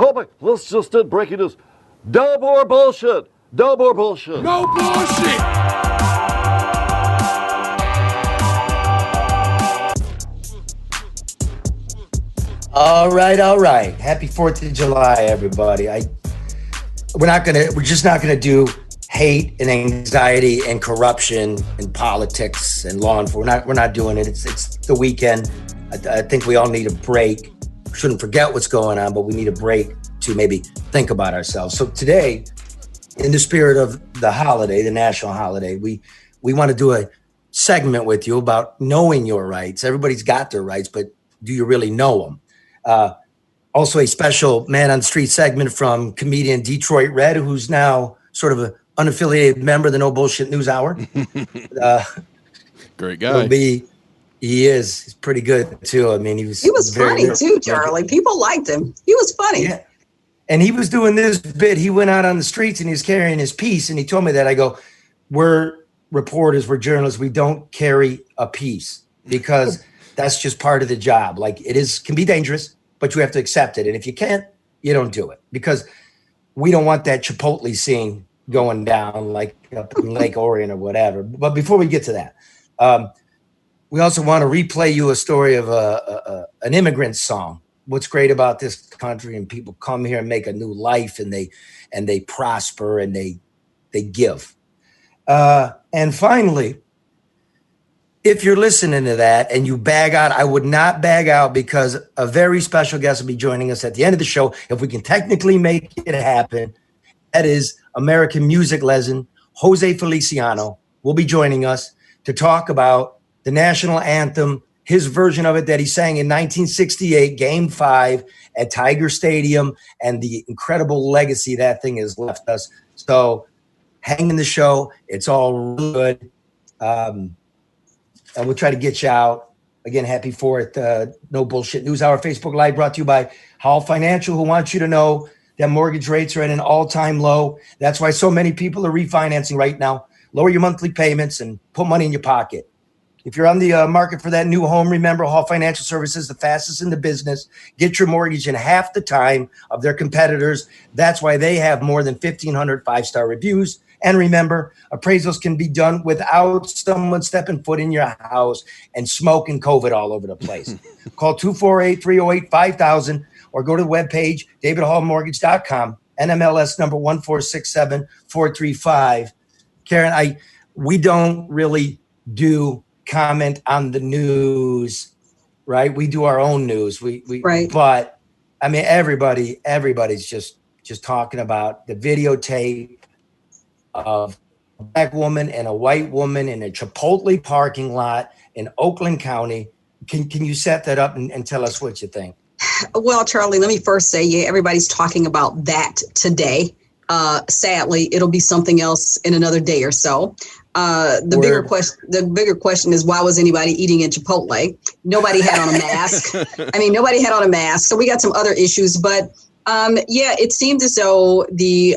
Oh my, let's just did breaking news. No more bullshit. No more bullshit. No bullshit. All right. Happy 4th of July, everybody. We're just not gonna do hate and anxiety and corruption and politics and law enforcement. We're not doing it. It's the weekend. I think we all need a break. Shouldn't forget what's going on, but we need a break to maybe think about ourselves. So today, in the spirit of the holiday, the national holiday, we want to do a segment with you about knowing your rights. Everybody's got their rights, but do you really know them? Also a special man on the street segment from comedian Detroit Red, who's now sort of an unaffiliated member of the No Bullshit News Hour. Great guy. He is. He's pretty good too. I mean, he was funny too, Charlie. People liked him. He was funny. Yeah. And he was doing this bit. He went out on the streets and he was carrying his piece. And he told me that. I go, we're reporters, we're journalists. We don't carry a piece because that's just part of the job. Like can be dangerous, but you have to accept it. And if you can't, you don't do it because we don't want that Chipotle scene going down like up in Lake Orion or whatever. But before we get to that, we also want to replay you a story of an immigrant song. What's great about this country, and people come here and make a new life, and they prosper and they give. And finally, if you're listening to that and you bag out, I would not bag out because a very special guest will be joining us at the end of the show. If we can technically make it happen, that is American music legend Jose Feliciano will be joining us to talk about the national anthem, his version of it that he sang in 1968, Game 5 at Tiger Stadium, and the incredible legacy that thing has left us. So hang in the show. It's all good. And we'll try to get you out. Again, happy 4th. No Bullshit News Hour Facebook Live brought to you by Howell Financial, who wants you to know that mortgage rates are at an all-time low. That's why so many people are refinancing right now. Lower your monthly payments and put money in your pocket. If you're on the market for that new home, remember Hall Financial Services, the fastest in the business. Get your mortgage in half the time of their competitors. That's why they have more than 1,500 five-star reviews. And remember, appraisals can be done without someone stepping foot in your house and smoking COVID all over the place. Call 248-308-5000 or go to the webpage, davidhallmortgage.com, NMLS number 1467435. Karen, we don't really do comment on the news, right? We do our own news. Right. But I mean, everybody's just talking about the videotape of a black woman and a white woman in a Chipotle parking lot in Oakland County. Can you set that up and tell us what you think? Well, Charlie, let me first say, everybody's talking about that today. Sadly, it'll be something else in another day or so. The bigger question is, why was anybody eating in Chipotle? Nobody had on a mask. Nobody had on a mask. So we got some other issues. But it seemed as though the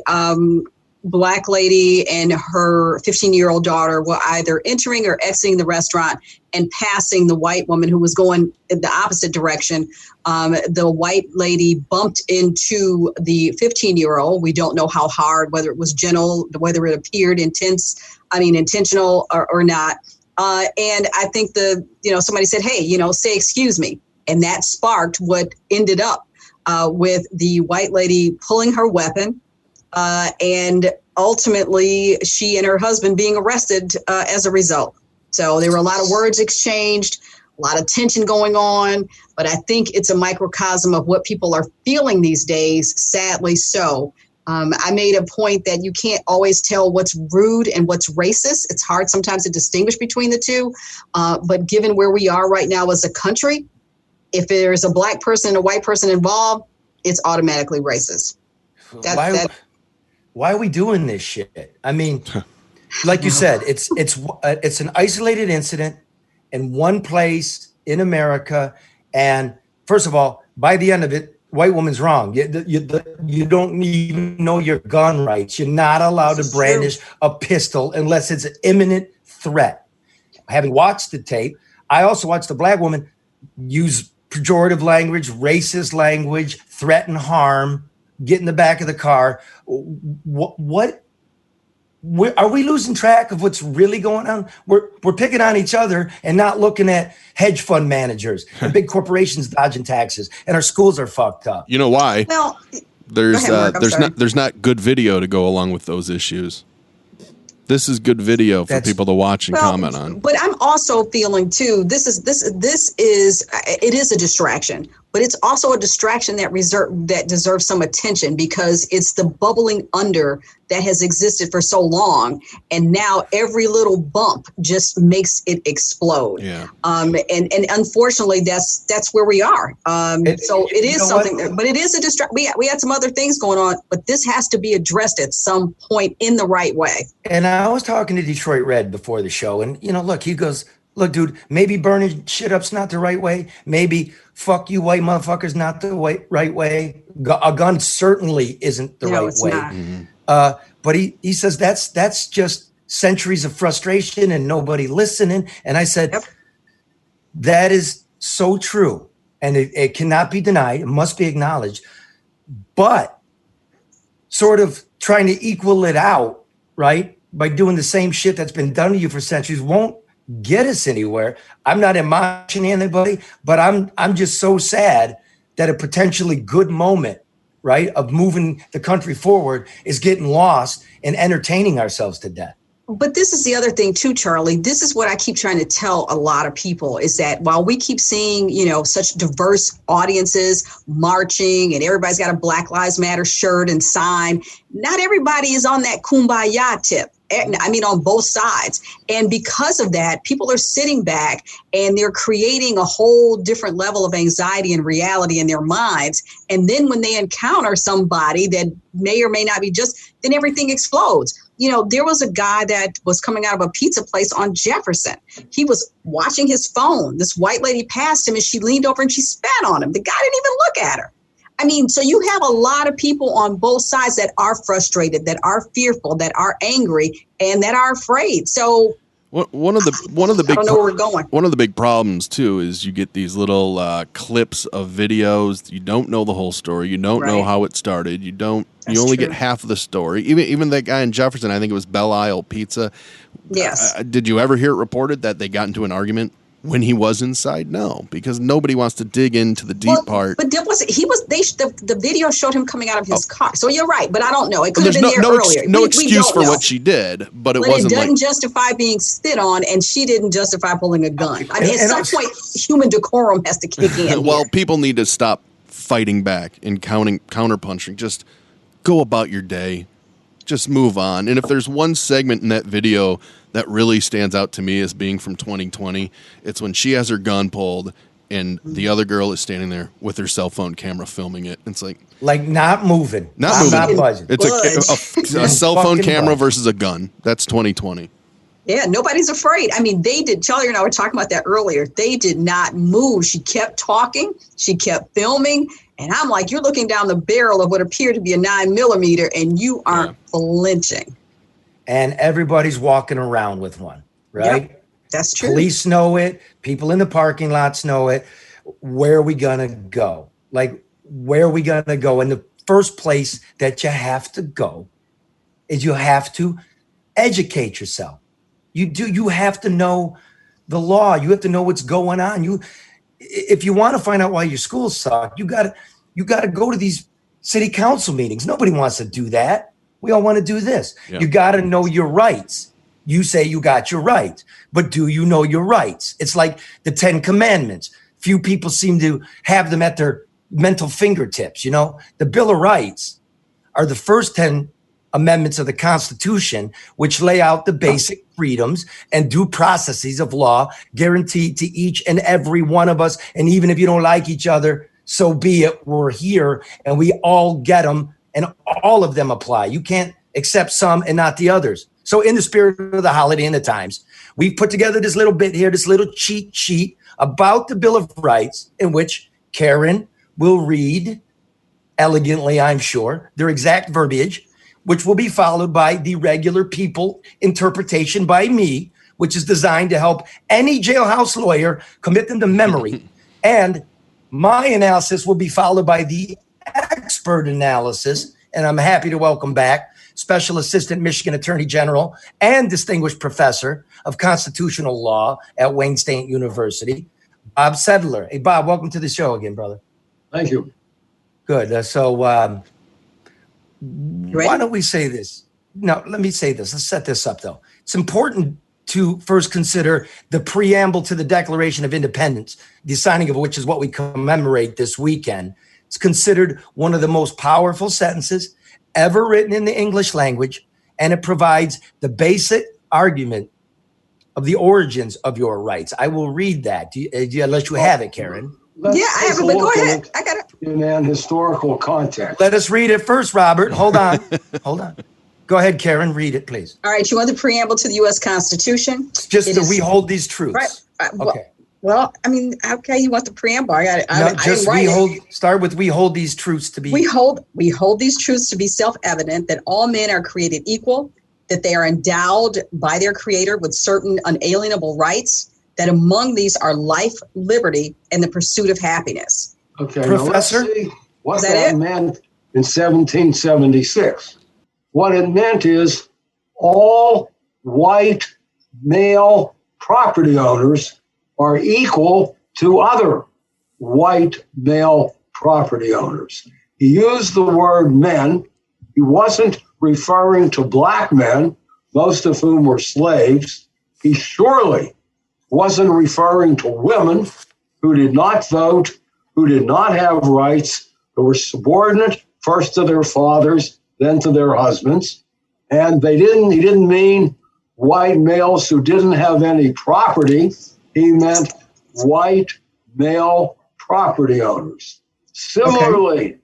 black lady and her 15-year-old daughter were either entering or exiting the restaurant and passing the white woman who was going in the opposite direction. The white lady bumped into the 15-year-old. We don't know how hard, whether it was gentle, whether it appeared intentional or not. And I think somebody said, hey, say excuse me. And that sparked what ended up with the white lady pulling her weapon. And ultimately, she and her husband being arrested as a result. So there were a lot of words exchanged, a lot of tension going on. But I think it's a microcosm of what people are feeling these days, sadly so. I made a point that you can't always tell what's rude and what's racist. It's hard sometimes to distinguish between the two. But given where we are right now as a country, if there's a black person and a white person involved, it's automatically racist. Why are we doing this shit? I mean, like you said, it's an isolated incident in one place in America. And first of all, by the end of it, white woman's wrong. You don't even know your gun rights. You're not allowed to brandish a pistol unless it's an imminent threat. Having watched the tape, I also watched the black woman use pejorative language, racist language, threaten harm, get in the back of the car. Are we losing track of what's really going on? We're picking on each other and not looking at hedge fund managers and big corporations dodging taxes, and our schools are fucked up. You know why? Well, there's Mark, there's not good video to go along with those issues. This is good video for people to watch and comment on. But I'm also feeling too. This is it is a distraction, but it's also a distraction that deserves some attention because it's the bubbling under that has existed for so long, and now every little bump just makes it explode. Yeah. And unfortunately, that's where we are. So it is something, but it is a distraction. We had some other things going on, but this has to be addressed at some point in the right way. And I was talking to Detroit Red before the show, and look, he goes, "Look, dude, maybe burning shit up's not the right way. Maybe fuck you, white motherfuckers, not the right way. A gun certainly isn't the right way." Not. Mm-hmm. But he says that's just centuries of frustration and nobody listening. And I said, Yep. That is so true, and it cannot be denied. It must be acknowledged. But sort of trying to equal it out, right, by doing the same shit that's been done to you for centuries won't get us anywhere. I'm not admonishing anybody, but I'm just so sad that a potentially good moment, right, of moving the country forward is getting lost in entertaining ourselves to death. But this is the other thing too, Charlie. This is what I keep trying to tell a lot of people is that while we keep seeing, such diverse audiences marching and everybody's got a Black Lives Matter shirt and sign, not everybody is on that kumbaya tip. I mean, on both sides. And because of that, people are sitting back and they're creating a whole different level of anxiety and reality in their minds. And then when they encounter somebody that may or may not be just, then everything explodes. There was a guy that was coming out of a pizza place on Jefferson. He was watching his phone. This white lady passed him and she leaned over and she spat on him. The guy didn't even look at her. I mean, so you have a lot of people on both sides that are frustrated, that are fearful, that are angry, and that are afraid. So one of the big I don't know where we're going. One of the big problems too is you get these little clips of videos. You don't know the whole story. You don't know how it started. You only get half of the story. Even that guy in Jefferson, I think it was Belle Isle Pizza. Yes. Did you ever hear it reported that they got into an argument when he was inside? No, because nobody wants to dig into the deep part. But the video showed him coming out of his car. So you're right, but I don't know. It could have been there earlier. No excuse for what she did, but it wasn't. It doesn't justify being spit on, and she didn't justify pulling a gun. I mean, at some point, human decorum has to kick in. Well, people need to stop fighting back and counterpunching. Just go about your day. Just move on. And if there's one segment in that video that really stands out to me as being from 2020, it's when she has her gun pulled and the other girl is standing there with her cell phone camera filming it. It's like not moving. Not buzzing. It's a cell phone camera versus a gun. That's 2020. Yeah, nobody's afraid. I mean, Charlie and I were talking about that earlier. They did not move. She kept talking. She kept filming. And I'm like, you're looking down the barrel of what appeared to be a 9mm and you aren't flinching. And everybody's walking around with one, right? Yep, that's true. Police know it. People in the parking lots know it. Where are we going to go? Where are we going to go? And the first place that you have to go is you have to educate yourself. You have to know the law. You have to know what's going on. If you want to find out why your schools suck, you got to go to these city council meetings. Nobody wants to do that. We all want to do this. Yeah. You got to know your rights. You say you got your rights, but do you know your rights? It's like the 10 Commandments. Few people seem to have them at their mental fingertips. The Bill of Rights are the first 10 amendments of the Constitution, which lay out the basic freedoms and due processes of law guaranteed to each and every one of us. And even if you don't like each other, so be it. We're here and we all get them and all of them apply. You can't accept some and not the others. So in the spirit of the holiday and the times, we've put together this little bit here, this little cheat sheet about the Bill of Rights in which Karen will read elegantly, I'm sure, their exact verbiage, which will be followed by the regular people interpretation by me, which is designed to help any jailhouse lawyer commit them to memory. And my analysis will be followed by the expert analysis, and I'm happy to welcome back Special Assistant Michigan Attorney General and Distinguished Professor of Constitutional Law at Wayne State University, Bob Sedler. Hey, Bob, welcome to the show again, brother. Thank you. Good. Why don't we say this? No, let me say this. Let's set this up, though. It's important to first consider the preamble to the Declaration of Independence, the signing of which is what we commemorate this weekend. It's considered one of the most powerful sentences ever written in the English language, and it provides the basic argument of the origins of your rights. I will read that. Unless you have it, Karen. Let's I have it, but go ahead. I got it. In an historical context. Let us read it first, Robert. Hold on. Hold on. Go ahead, Karen. Read it, please. All right. You want the preamble to the U.S. Constitution? Just that we hold these truths. Right. Okay. Well, I mean, okay, you want the preamble. I got it. I didn't write it. Start with we hold these truths to be. We hold these truths to be self-evident, that all men are created equal, that they are endowed by their creator with certain unalienable rights, that among these are life, liberty, and the pursuit of happiness. Okay, Professor? now let's see what that meant in 1776. What it meant is all white male property owners are equal to other white male property owners. He used the word men. He wasn't referring to black men, most of whom were slaves. He surely wasn't referring to women who did not vote, who did not have rights, who were subordinate first to their fathers, then to their husbands. And he didn't mean white males who didn't have any property. He meant white male property owners. Similarly,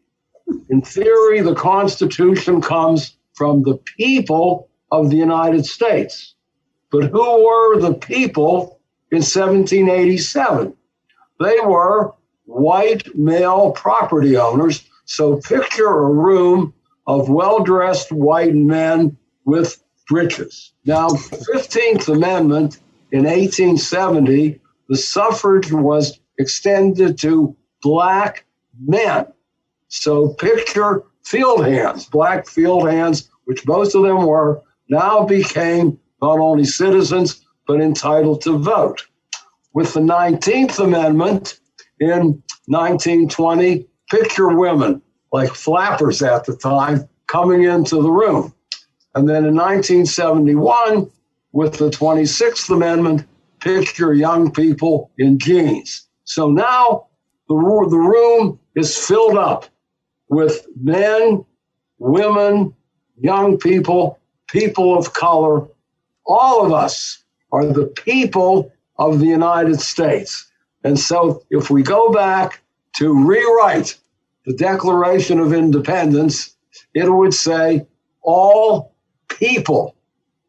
in theory, the Constitution comes from the people of the United States. But who were the people in 1787? They were white male property owners. So picture a room of well-dressed white men with breeches. Now, the 15th Amendment in 1870, the suffrage was extended to black men. So picture field hands, black field hands, which most of them were, now became not only citizens, but entitled to vote. With the 19th Amendment in 1920, picture women, like flappers at the time, coming into the room. And then in 1971, with the 26th Amendment, picture young people in jeans. So now the room is filled up with men, women, young people, people of color. All of us are the people of the United States. And so if we go back to rewrite the Declaration of Independence, it would say all people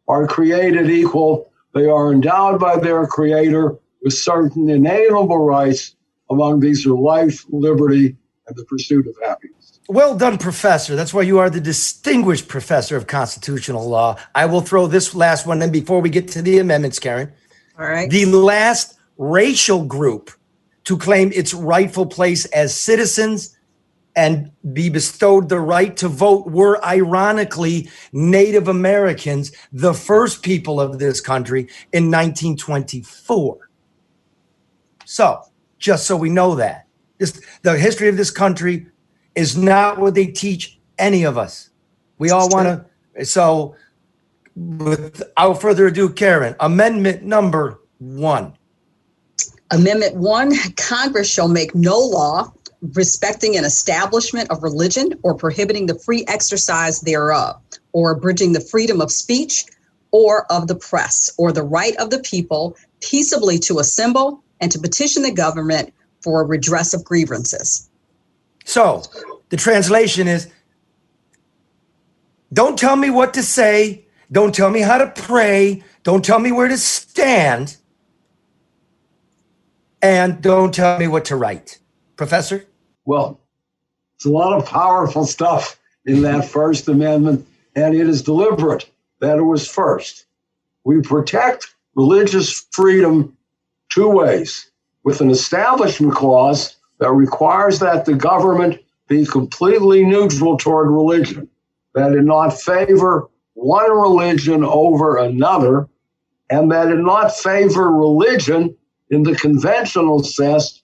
are created equal. They are endowed by their creator with certain inalienable rights. Among these are life, liberty, and the pursuit of happiness. Well done, Professor. That's why you are the distinguished professor of constitutional law. I will throw this last one in before we get to the amendments, Karen. All right. The last racial group to claim its rightful place as citizens and be bestowed the right to vote were ironically Native Americans, the first people of this country in 1924. So, just so we know that. The history of this country is not what they teach any of us. We all want to. So, without further ado, Karen, amendment number 1. Amendment 1, Congress shall make no law respecting an establishment of religion or prohibiting the free exercise thereof, or abridging the freedom of speech or of the press, or the right of the people peaceably to assemble and to petition the government for a redress of grievances. So the translation is, don't tell me what to say. Don't tell me how to pray. Don't tell me where to stand. And don't tell me what to write. Professor? Well, it's a lot of powerful stuff in that First Amendment, and it is deliberate that it was first. We protect religious freedom 2 ways: with an establishment clause that requires that the government be completely neutral toward religion, that it not favor one religion over another, and that it not favor religion in the conventional sense,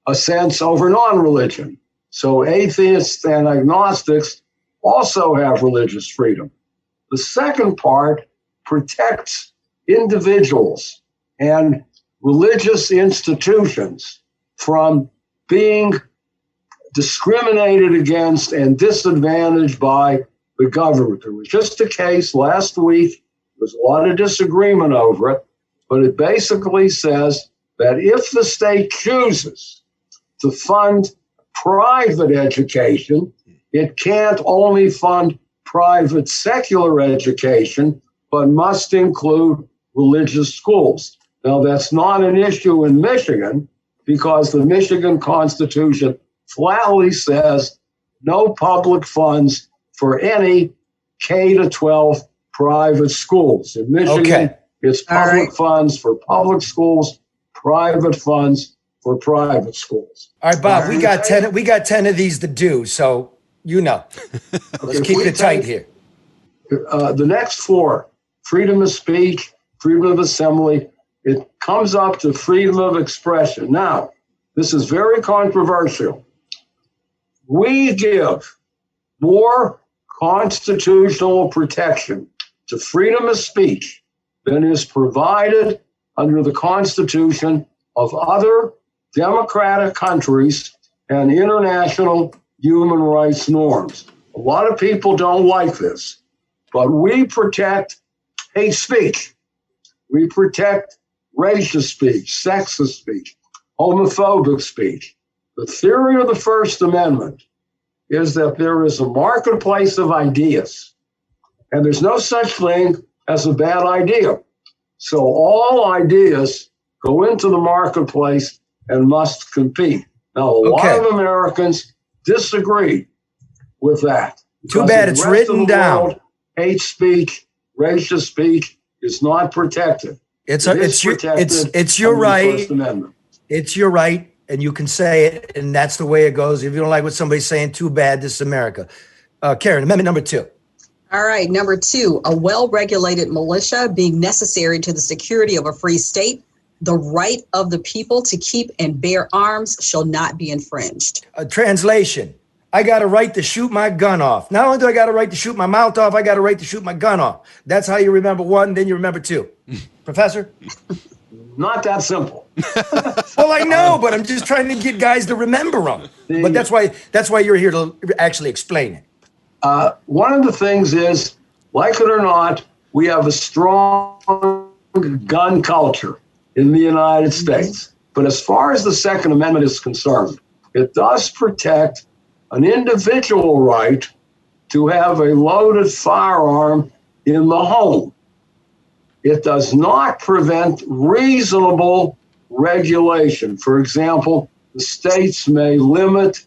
a sense over non-religion. So atheists and agnostics also have religious freedom. The second part protects individuals and religious institutions from being discriminated against and disadvantaged by the government. There was just a case last week. There's a lot of disagreement over it, but it basically says that if the state chooses to fund private education, it can't only fund private secular education, but must include religious schools. Now, that's not an issue in Michigan because the Michigan Constitution flatly says no public funds for any K-12 private schools. In Michigan, it's public funds for public schools, private funds for private schools. All right, Bob, we got 10 of these to do, so you know. Let's keep it tight here. The next four, freedom of speech, freedom of assembly, it comes up to freedom of expression. Now, this is very controversial. We give more constitutional protection to freedom of speech than is provided under the Constitution of other democratic countries and international human rights norms. A lot of people don't like this, but we protect hate speech. We protect racist speech, sexist speech, homophobic speech. The theory of the First Amendment is that there is a marketplace of ideas, and there's no such thing as a bad idea. So all ideas go into the marketplace and must compete. Now, a lot of Americans disagree with that. Too bad it's written down. Hate speech, racist speech is not protected. It's your right. It's your right, and you can say it, and that's the way it goes. If you don't like what somebody's saying, too bad. This is America. Karen, amendment number 2. All right, number 2, a well-regulated militia being necessary to the security of a free state. The right of the people to keep and bear arms shall not be infringed. Translation. I got a right to shoot my gun off. Not only do I got a right to shoot my mouth off, I got a right to shoot my gun off. That's how you remember 1, then you remember 2. Professor? Not that simple. Well, I know, but I'm just trying to get guys to remember them. But that's why you're here to actually explain it. One of the things is, like it or not, we have a strong gun culture in the United States. But as far as the Second Amendment is concerned, it does protect an individual right to have a loaded firearm in the home. It does not prevent reasonable regulation. For example, the states may limit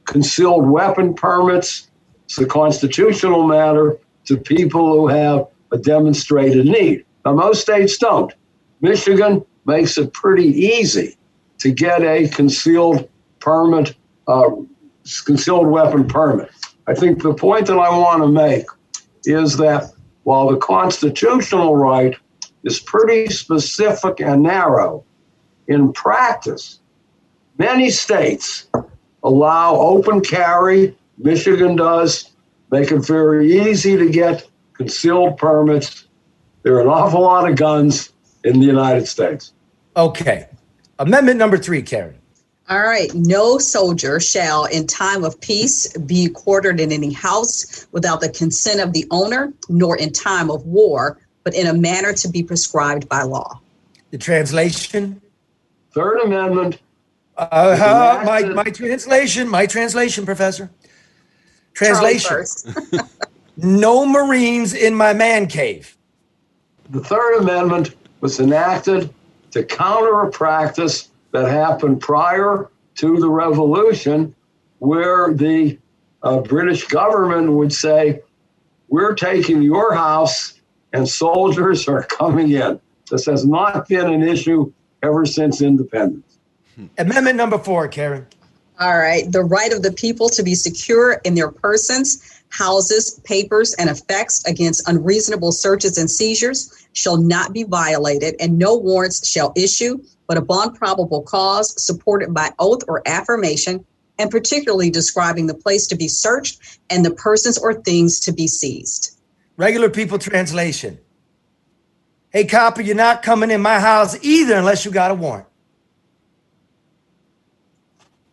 concealed weapon permits. It's a constitutional matter to people who have a demonstrated need. Now, most states don't. Michigan makes it pretty easy to get a concealed weapon permit. I think the point that I want to make is that while the constitutional right is pretty specific and narrow, in practice, many states allow open carry. Michigan does, make it very easy to get concealed permits. There are an awful lot of guns in the United States. Okay. Amendment number 3, Karen. All right. No soldier shall, in time of peace, be quartered in any house without the consent of the owner, nor in time of war, but in a manner to be prescribed by law. The translation? Third Amendment. My translation, Professor. Translation. No Marines in my man cave. The Third Amendment was enacted to counter a practice that happened prior to the Revolution, where the British government would say, we're taking your house and soldiers are coming in. This has not been an issue ever since independence. Amendment number 4, Karen. All right. The right of the people to be secure in their persons, houses, papers, and effects against unreasonable searches and seizures shall not be violated, and no warrants shall issue, but upon probable cause, supported by oath or affirmation, and particularly describing the place to be searched and the persons or things to be seized. Regular people translation. Hey, copper, you're not coming in my house either unless you got a warrant.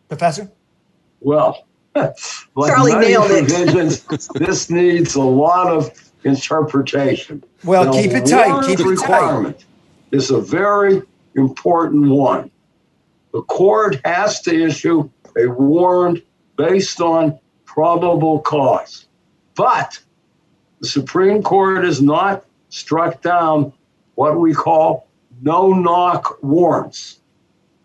Professor? Well, like Charlie many nailed it. provisions, this needs a lot of interpretation. Well, Now, keep it tight. warrant Keep it tight. requirement is a very important one. The court has to issue a warrant based on probable cause. But the Supreme Court has not struck down what we call no-knock warrants.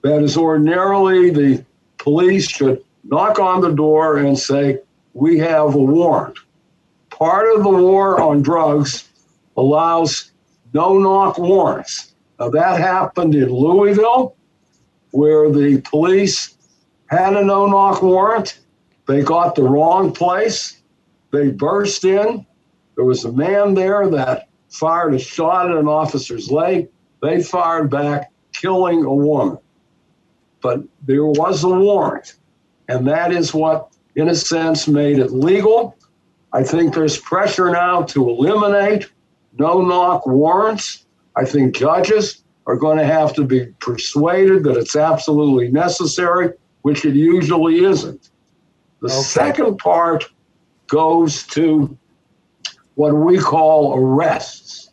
That is, ordinarily the police should knock on the door and say, we have a warrant. Part of the war on drugs allows no-knock warrants. Now, that happened in Louisville, where the police had a no-knock warrant. They got the wrong place. They burst in. There was a man there that fired a shot at an officer's leg. They fired back, killing a woman. But there was a warrant, and that is what, in a sense, made it legal. I think there's pressure now to eliminate no-knock warrants. I think judges are going to have to be persuaded that it's absolutely necessary, which it usually isn't. The second part goes to what we call arrests.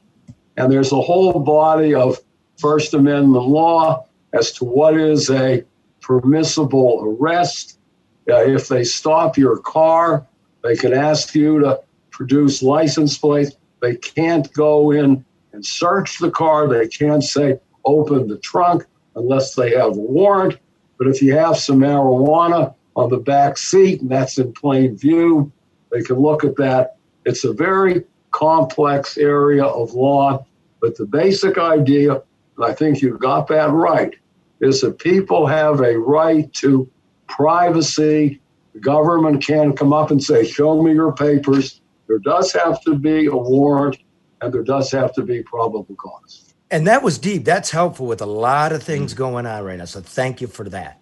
And there's a whole body of First Amendment law as to what is a permissible arrest. If they stop your car, they can ask you to produce license plates. They can't go in and search the car. They can't say, open the trunk unless they have a warrant. But if you have some marijuana on the back seat and that's in plain view, they can look at that. It's a very complex area of law, but the basic idea, and I think you got that right, is that people have a right to privacy. The government can come up and say, show me your papers. There does have to be a warrant, and there does have to be probable cause. And that was deep. That's helpful with a lot of things going on right now. So thank you for that.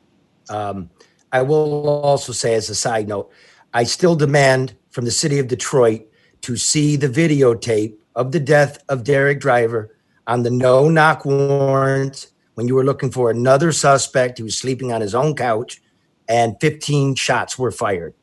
I will also say, as a side note, I still demand from the city of Detroit to see the videotape of the death of Derek Driver on the no-knock warrant when you were looking for another suspect. He was sleeping on his own couch and 15 shots were fired.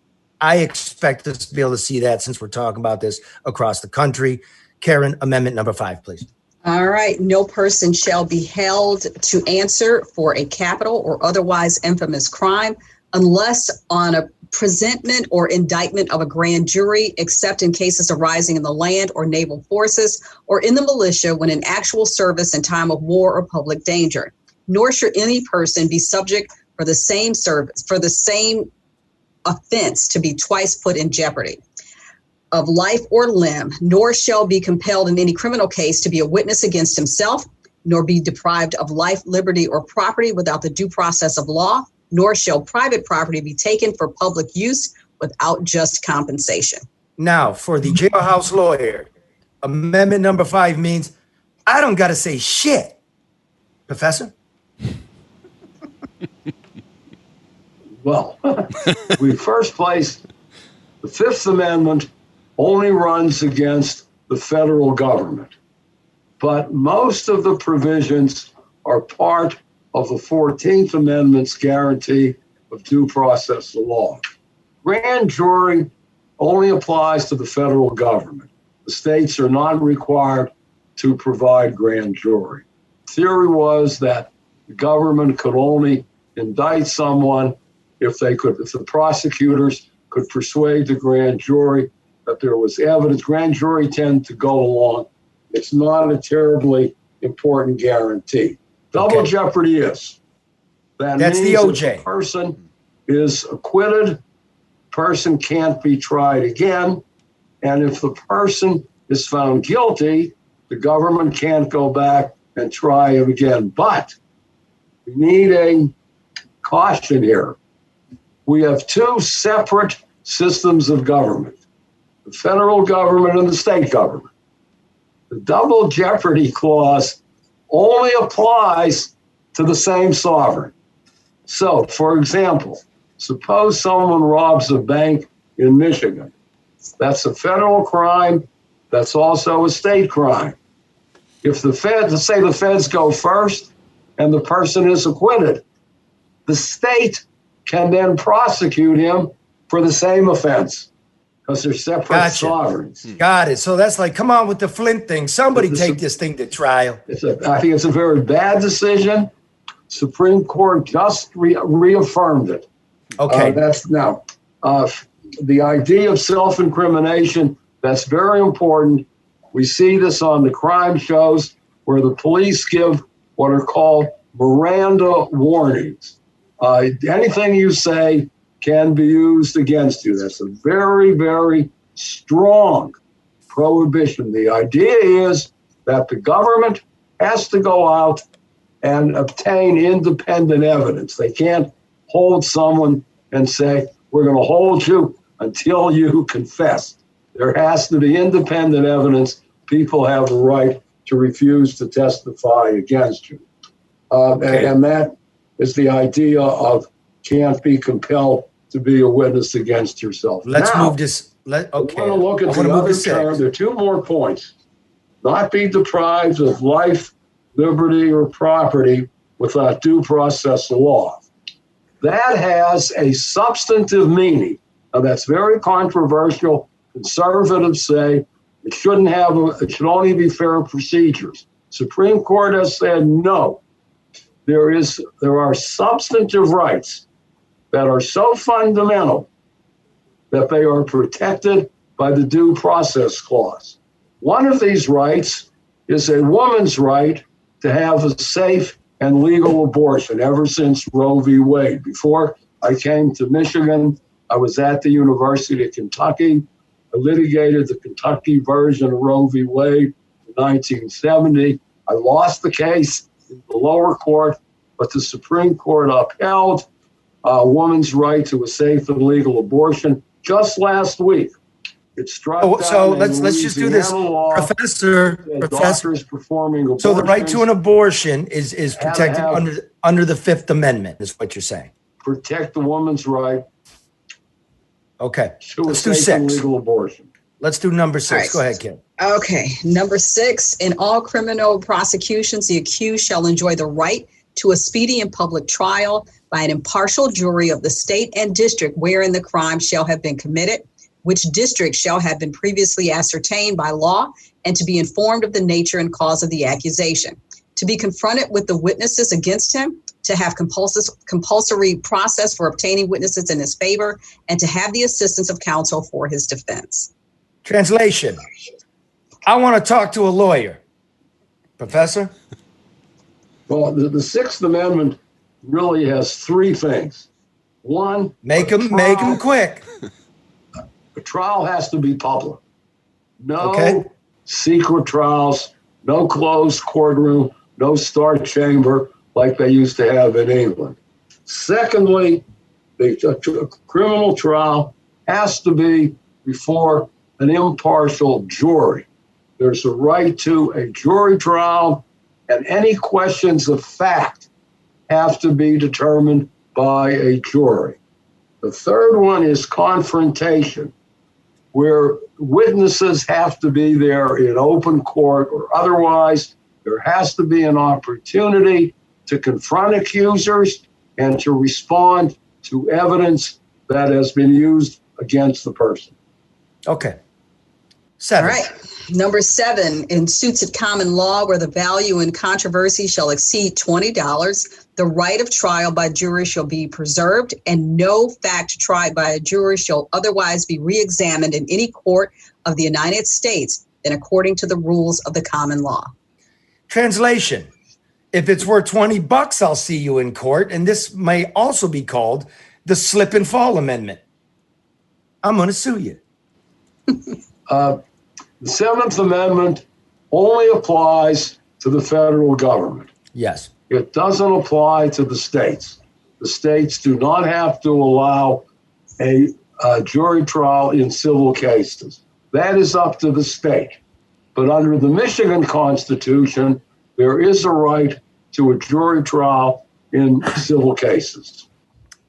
I expect us to be able to see that since we're talking about this across the country. Karen, amendment number 5, please. All right. No person shall be held to answer for a capital or otherwise infamous crime unless on a presentment or indictment of a grand jury, except in cases arising in the land or naval forces or in the militia when in actual service in time of war or public danger. Nor should any person be subject for the same service, for the same offense to be twice put in jeopardy of life or limb, nor shall be compelled in any criminal case to be a witness against himself, nor be deprived of life, liberty, or property without the due process of law, nor shall private property be taken for public use without just compensation. Now, for the jailhouse lawyer, amendment number 5 means I don't got to say shit. Professor? Well, we first place, the Fifth Amendment only runs against the federal government. But most of the provisions are part of the 14th Amendment's guarantee of due process of law. Grand jury only applies to the federal government. The states are not required to provide grand jury. Theory was that the government could only indict someone if the prosecutors could persuade the grand jury that there was evidence. Grand jury tend to go along. It's not a terribly important guarantee. Double jeopardy is. That's means the OJ. If a person is acquitted, person can't be tried again. And if the person is found guilty, the government can't go back and try him again. But we need a caution here. we have two separate systems of government, the federal government and the state government. The double jeopardy clause only applies to the same sovereign. So, for example, suppose someone robs a bank in Michigan. That's a federal crime. That's also a state crime. If the feds, let's say the feds go first and the person is acquitted, the state can then prosecute him for the same offense because they're separate sovereigns. Got it. So that's like, come on with the Flint thing. Somebody take this thing to trial. I think it's a very bad decision. Supreme Court just reaffirmed it. Okay. That's now the idea of self-incrimination. That's very important. We see this on the crime shows where the police give what are called Miranda warnings. Anything you say can be used against you. That's a very, very strong prohibition. The idea is that the government has to go out and obtain independent evidence. They can't hold someone and say, we're going to hold you until you confess. There has to be independent evidence. People have the right to refuse to testify against you. And that is the idea of can't be compelled to be a witness against yourself. Let's now, move this. Okay. I want to look at the other term. There are two more points. Not be deprived of life, liberty, or property without due process of law. That has a substantive meaning. Now, that's very controversial. Conservatives say it should only be fair procedures. Supreme Court has said no. There are substantive rights that are so fundamental that they are protected by the Due Process Clause. One of these rights is a woman's right to have a safe and legal abortion ever since Roe v. Wade. Before I came to Michigan, I was at the University of Kentucky. I litigated the Kentucky version of Roe v. Wade in 1970. I lost the case in the lower court, but the Supreme Court upheld a woman's right to a safe and legal abortion just last week. It struck down so let's just do this, Professor. Performing so the right to an abortion is protected under the Fifth Amendment, is what you're saying. Protect the woman's right. Okay. Let's do 6. Legal abortion. Let's do number 6. Right. Go ahead, Kim. Okay. Number 6, in all criminal prosecutions, the accused shall enjoy the right to a speedy and public trial by an impartial jury of the state and district wherein the crime shall have been committed, which district shall have been previously ascertained by law, and to be informed of the nature and cause of the accusation, to be confronted with the witnesses against him, to have compulsory process for obtaining witnesses in his favor, and to have the assistance of counsel for his defense. Translation. I want to talk to a lawyer. Professor? Well, the Sixth Amendment really has 3 things. One, make them quick. A trial has to be public. No secret trials, no closed courtroom, no star chamber like they used to have in England. Secondly, the criminal trial has to be before an impartial jury. There's a right to a jury trial, and any questions of fact have to be determined by a jury. The third one is confrontation, where witnesses have to be there in open court, or otherwise there has to be an opportunity to confront accusers and to respond to evidence that has been used against the person. Okay. 7. All right. Number 7, in suits at common law where the value in controversy shall exceed $20, the right of trial by jury shall be preserved, and no fact tried by a jury shall otherwise be re-examined in any court of the United States than according to the rules of the common law. Translation. If it's worth $20, I'll see you in court, and this may also be called the slip and fall amendment. I'm going to sue you. The Seventh Amendment only applies to the federal government. Yes. It doesn't apply to the states. the states do not have to allow a jury trial in civil cases. That is up to the state. But under the Michigan Constitution, there is a right to a jury trial in civil cases.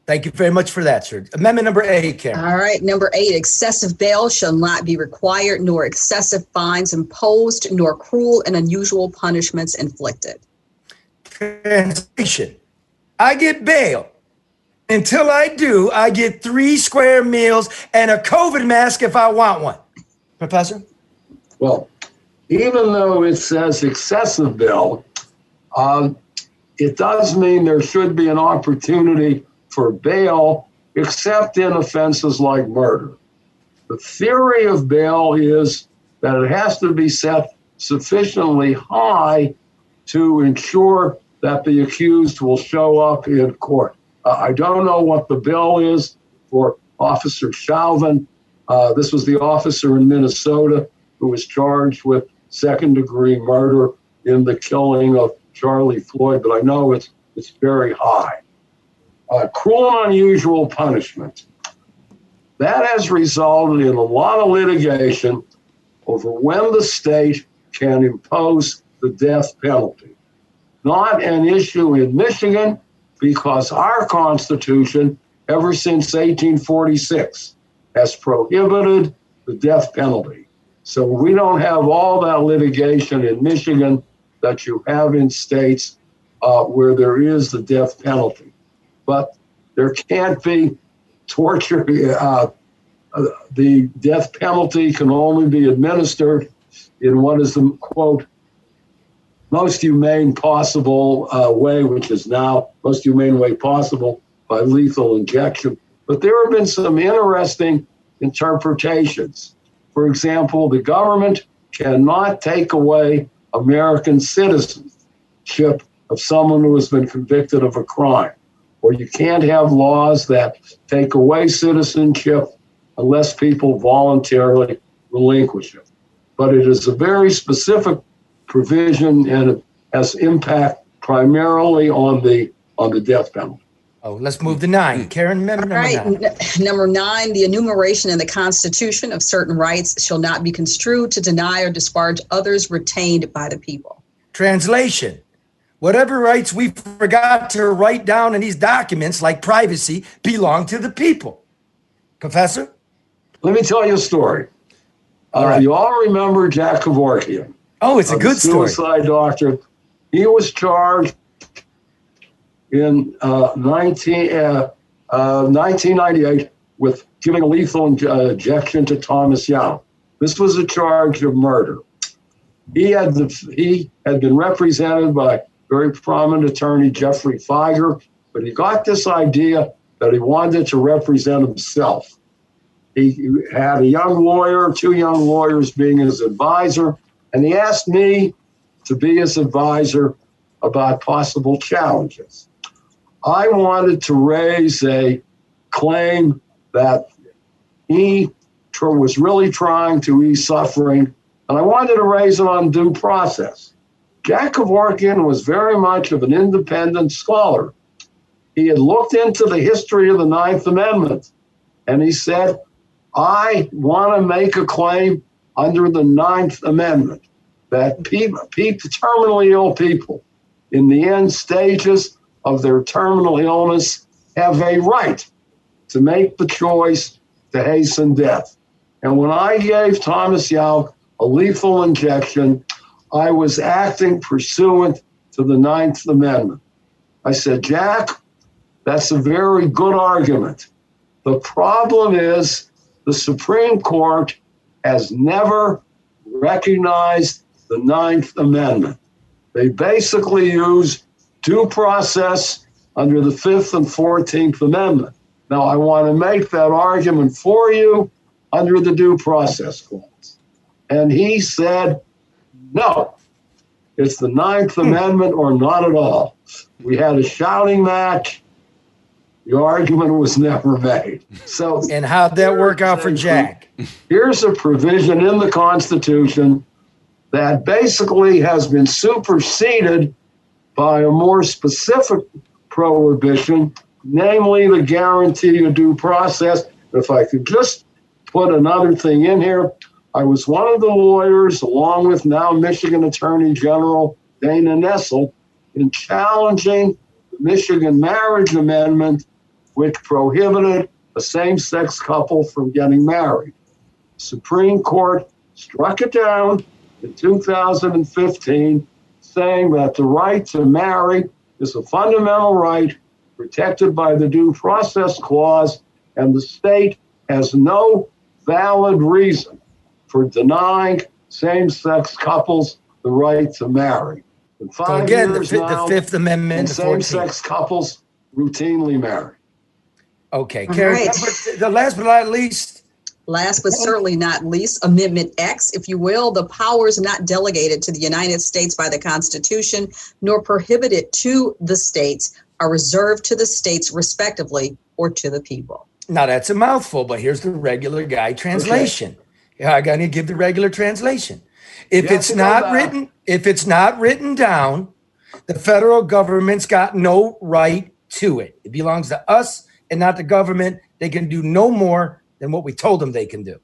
Thank you very much for that, sir. Amendment number 8, Karen. All right. Number 8, excessive bail shall not be required, nor excessive fines imposed, nor cruel and unusual punishments inflicted. Translation. I get bail. Until I do, I get 3 square meals and a COVID mask if I want one. Professor? Well, even though it says excessive bail, it does mean there should be an opportunity for bail, except in offenses like murder. The theory of bail is that it has to be set sufficiently high to ensure that the accused will show up in court. I don't know what the bill is for Officer Chauvin. This was the officer in Minnesota who was charged with second-degree murder in the killing of Charlie Floyd, but I know it's very high. Cruel and unusual punishment. That has resulted in a lot of litigation over when the state can impose the death penalty. Not an issue in Michigan because our Constitution, ever since 1846, has prohibited the death penalty. So we don't have all that litigation in Michigan that you have in states where there is the death penalty. But there can't be torture. The death penalty can only be administered in what is the, quote, most humane possible way, which is now most humane way possible by lethal injection. But there have been some interesting interpretations. For example, the government cannot take away American citizenship of someone who has been convicted of a crime. Or you can't have laws that take away citizenship unless people voluntarily relinquish it. But it is a very specific provision, and it has impact primarily on the death penalty. Oh, let's move to 9. Karen, amendment number 9. Number 9, the enumeration in the Constitution of certain rights shall not be construed to deny or disparage others retained by the people. Translation. Whatever rights we forgot to write down in these documents, like privacy, belong to the people. Professor? Let me tell you a story. Right. You all remember Jack Kevorkian. Oh, it's a good story. Suicide doctor. He was charged in 1998 with giving a lethal injection to Thomas Young. This was a charge of murder. He had been represented by very prominent attorney Jeffrey Feiger, but he got this idea that he wanted to represent himself. He had a young lawyer, 2 young lawyers being his advisor, and he asked me to be his advisor about possible challenges. I wanted to raise a claim that he was really trying to ease suffering, and I wanted to raise it on due process. Jack Kevorkian was very much of an independent scholar. He had looked into the history of the 9th Amendment, and he said, I want to make a claim under the 9th Amendment that terminally ill people in the end stages of their terminal illness have a right to make the choice to hasten death. And when I gave Thomas Young a lethal injection, I was acting pursuant to the 9th Amendment. I said, Jack, that's a very good argument. The problem is the Supreme Court has never recognized the 9th Amendment. They basically use due process under the 5th and 14th Amendment. Now, I want to make that argument for you under the due process clause. And he said, no, it's the 9th Amendment or not at all. We had a shouting match. The argument was never made. So, and how'd that work out for Jack? Here's a provision in the Constitution that basically has been superseded by a more specific prohibition namely the guarantee of due process. If I could just put another thing in here, I was one of the lawyers, along with now Michigan Attorney General Dana Nessel, in challenging the Michigan Marriage Amendment, which prohibited a same-sex couple from getting married. The Supreme Court struck it down in 2015, saying that the right to marry is a fundamental right protected by the Due Process Clause, and the state has no valid reason for denying same-sex couples the right to marry. In 5 So again, years the now, Fifth Amendment, the 14th. same-sex couples routinely marry. Okay, All Carrie. right. The last but not least. Last but certainly not least, Amendment X, if you will, the powers not delegated to the United States by the Constitution nor prohibited to the states are reserved to the states respectively or to the people. Now that's a mouthful, but here's the regular guy translation. Okay. Yeah, I gotta give the regular translation. If it's not written down, the federal government's got no right to it. It belongs to us and not the government. They can do no more than what we told them they can do.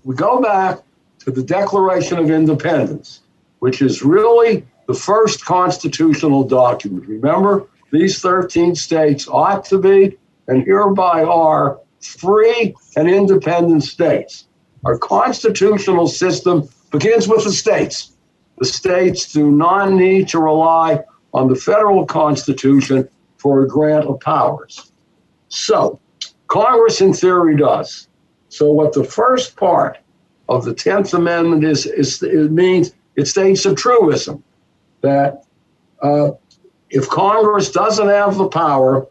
We go back to the Declaration of Independence, which is really the first constitutional document. Remember, these 13 states ought to be and hereby are free and independent states. Our constitutional system begins with the states. The states do not need to rely on the federal Constitution for a grant of powers. So, Congress in theory does. So what the first part of the 10th Amendment is it means, it states a truism that if Congress doesn't have the power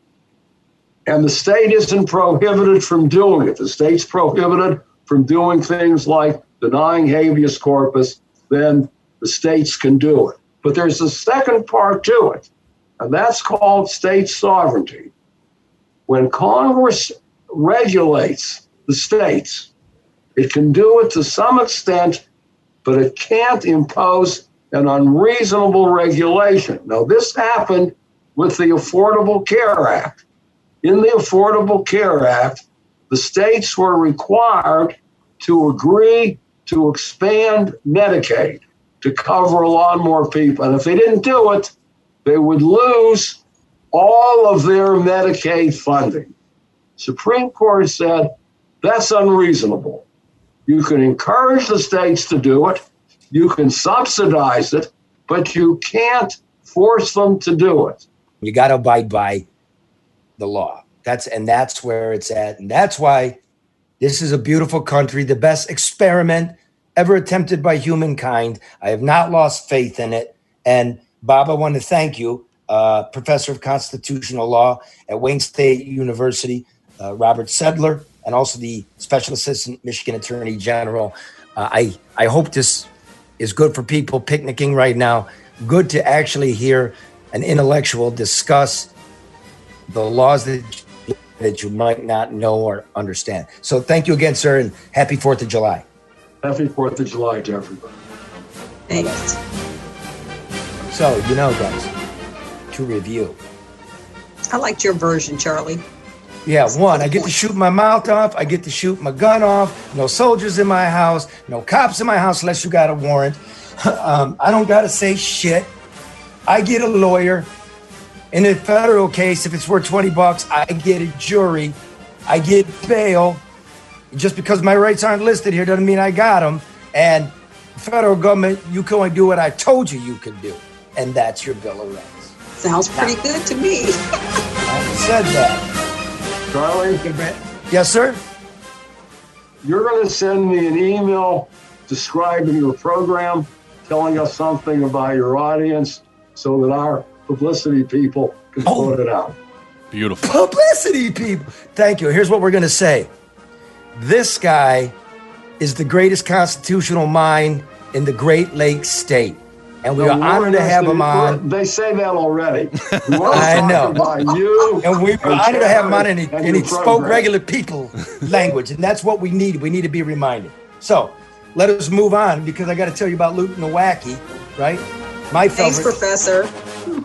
and the state isn't prohibited from doing it, the state's prohibited from doing things like denying habeas corpus, then the states can do it. But there's a second part to it, and that's called state sovereignty. When Congress regulates the states, it can do it to some extent, but it can't impose an unreasonable regulation. Now, this happened with the Affordable Care Act. In the Affordable Care Act, the states were required to agree to expand Medicaid to cover a lot more people. And if they didn't do it, they would lose all of their Medicaid funding. Supreme Court said, that's unreasonable. You can encourage the states to do it, you can subsidize it, but you can't force them to do it. You got to abide by the law. That's where it's at. And that's why this is a beautiful country, the best experiment ever attempted by humankind. I have not lost faith in it. And Bob, I want to thank you, Professor of Constitutional Law at Wayne State University, Robert Sedler, and also the Special Assistant Michigan Attorney General. I hope this is good for people picnicking right now. Good to actually hear an intellectual discuss the laws that you might not know or understand. So thank you again, sir, and happy 4th of July. Happy 4th of July to everybody. Thanks. So, guys, to review. I liked your version, Charlie. Yeah, one, I get to shoot my mouth off. I get to shoot my gun off. No soldiers in my house. No cops in my house unless you got a warrant. I don't got to say shit. I get a lawyer. In a federal case, if it's worth $20, I get a jury. I get bail. Just because my rights aren't listed here doesn't mean I got them. And the federal government, you can only do what I told you could do. And that's your Bill of Rights. Sounds pretty good to me. I said that. Charlie? Yes, sir? You're going to send me an email describing your program, telling us something about your audience so that our publicity people can put it out. Beautiful. Publicity people. Thank you. Here's what we're going to say. This guy is the greatest constitutional mind in the Great Lakes State. And we are honored to have him on. They say that already. I know. About you and we were honored to have him on, and he spoke regular people language. And that's what we need. We need to be reminded. So let us move on, because I got to tell you about Luke and the Wacky, right? My favorite. Thanks, Professor.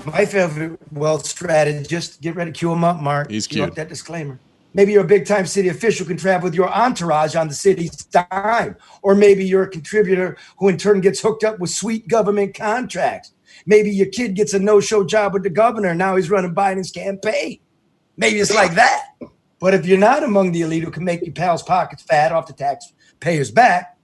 My favorite wealth strategist, get ready, cue him up, Mark. He's Cue up cute. that disclaimer. Maybe you're a big-time city official, can travel with your entourage on the city's dime. Or maybe you're a contributor who in turn gets hooked up with sweet government contracts. Maybe your kid gets a no-show job with the governor, and now he's running Biden's campaign. Maybe it's like that. But if you're not among the elite who can make your pals' pockets fat off the taxpayers' back,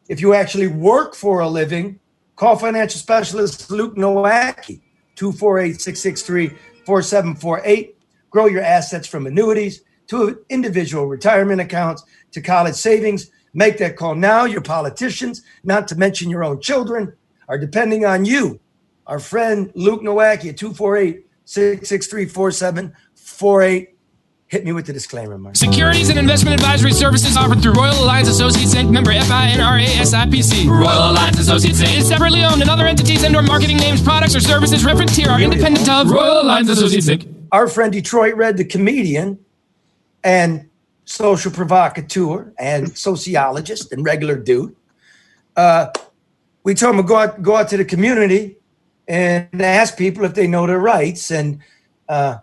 if you actually work for a living, call financial specialist Luke Nowacki, 248-663-4748. Grow your assets from annuities to individual retirement accounts to college savings. Make that call now. Your politicians, not to mention your own children, are depending on you. Our friend Luke Nowacki at 248-663-4748. Hit me with the disclaimer, Mark. Securities and investment advisory services offered through Royal Alliance Associates Inc. Member FINRA SIPC. Royal Alliance Associates Inc. is separately owned, and other entities and/or marketing names, products, or services referenced here are independent of Royal Alliance Associates Inc. Our friend Detroit Red, the comedian and social provocateur and sociologist and regular dude, we told him to go out to the community and ask people if they know their rights, and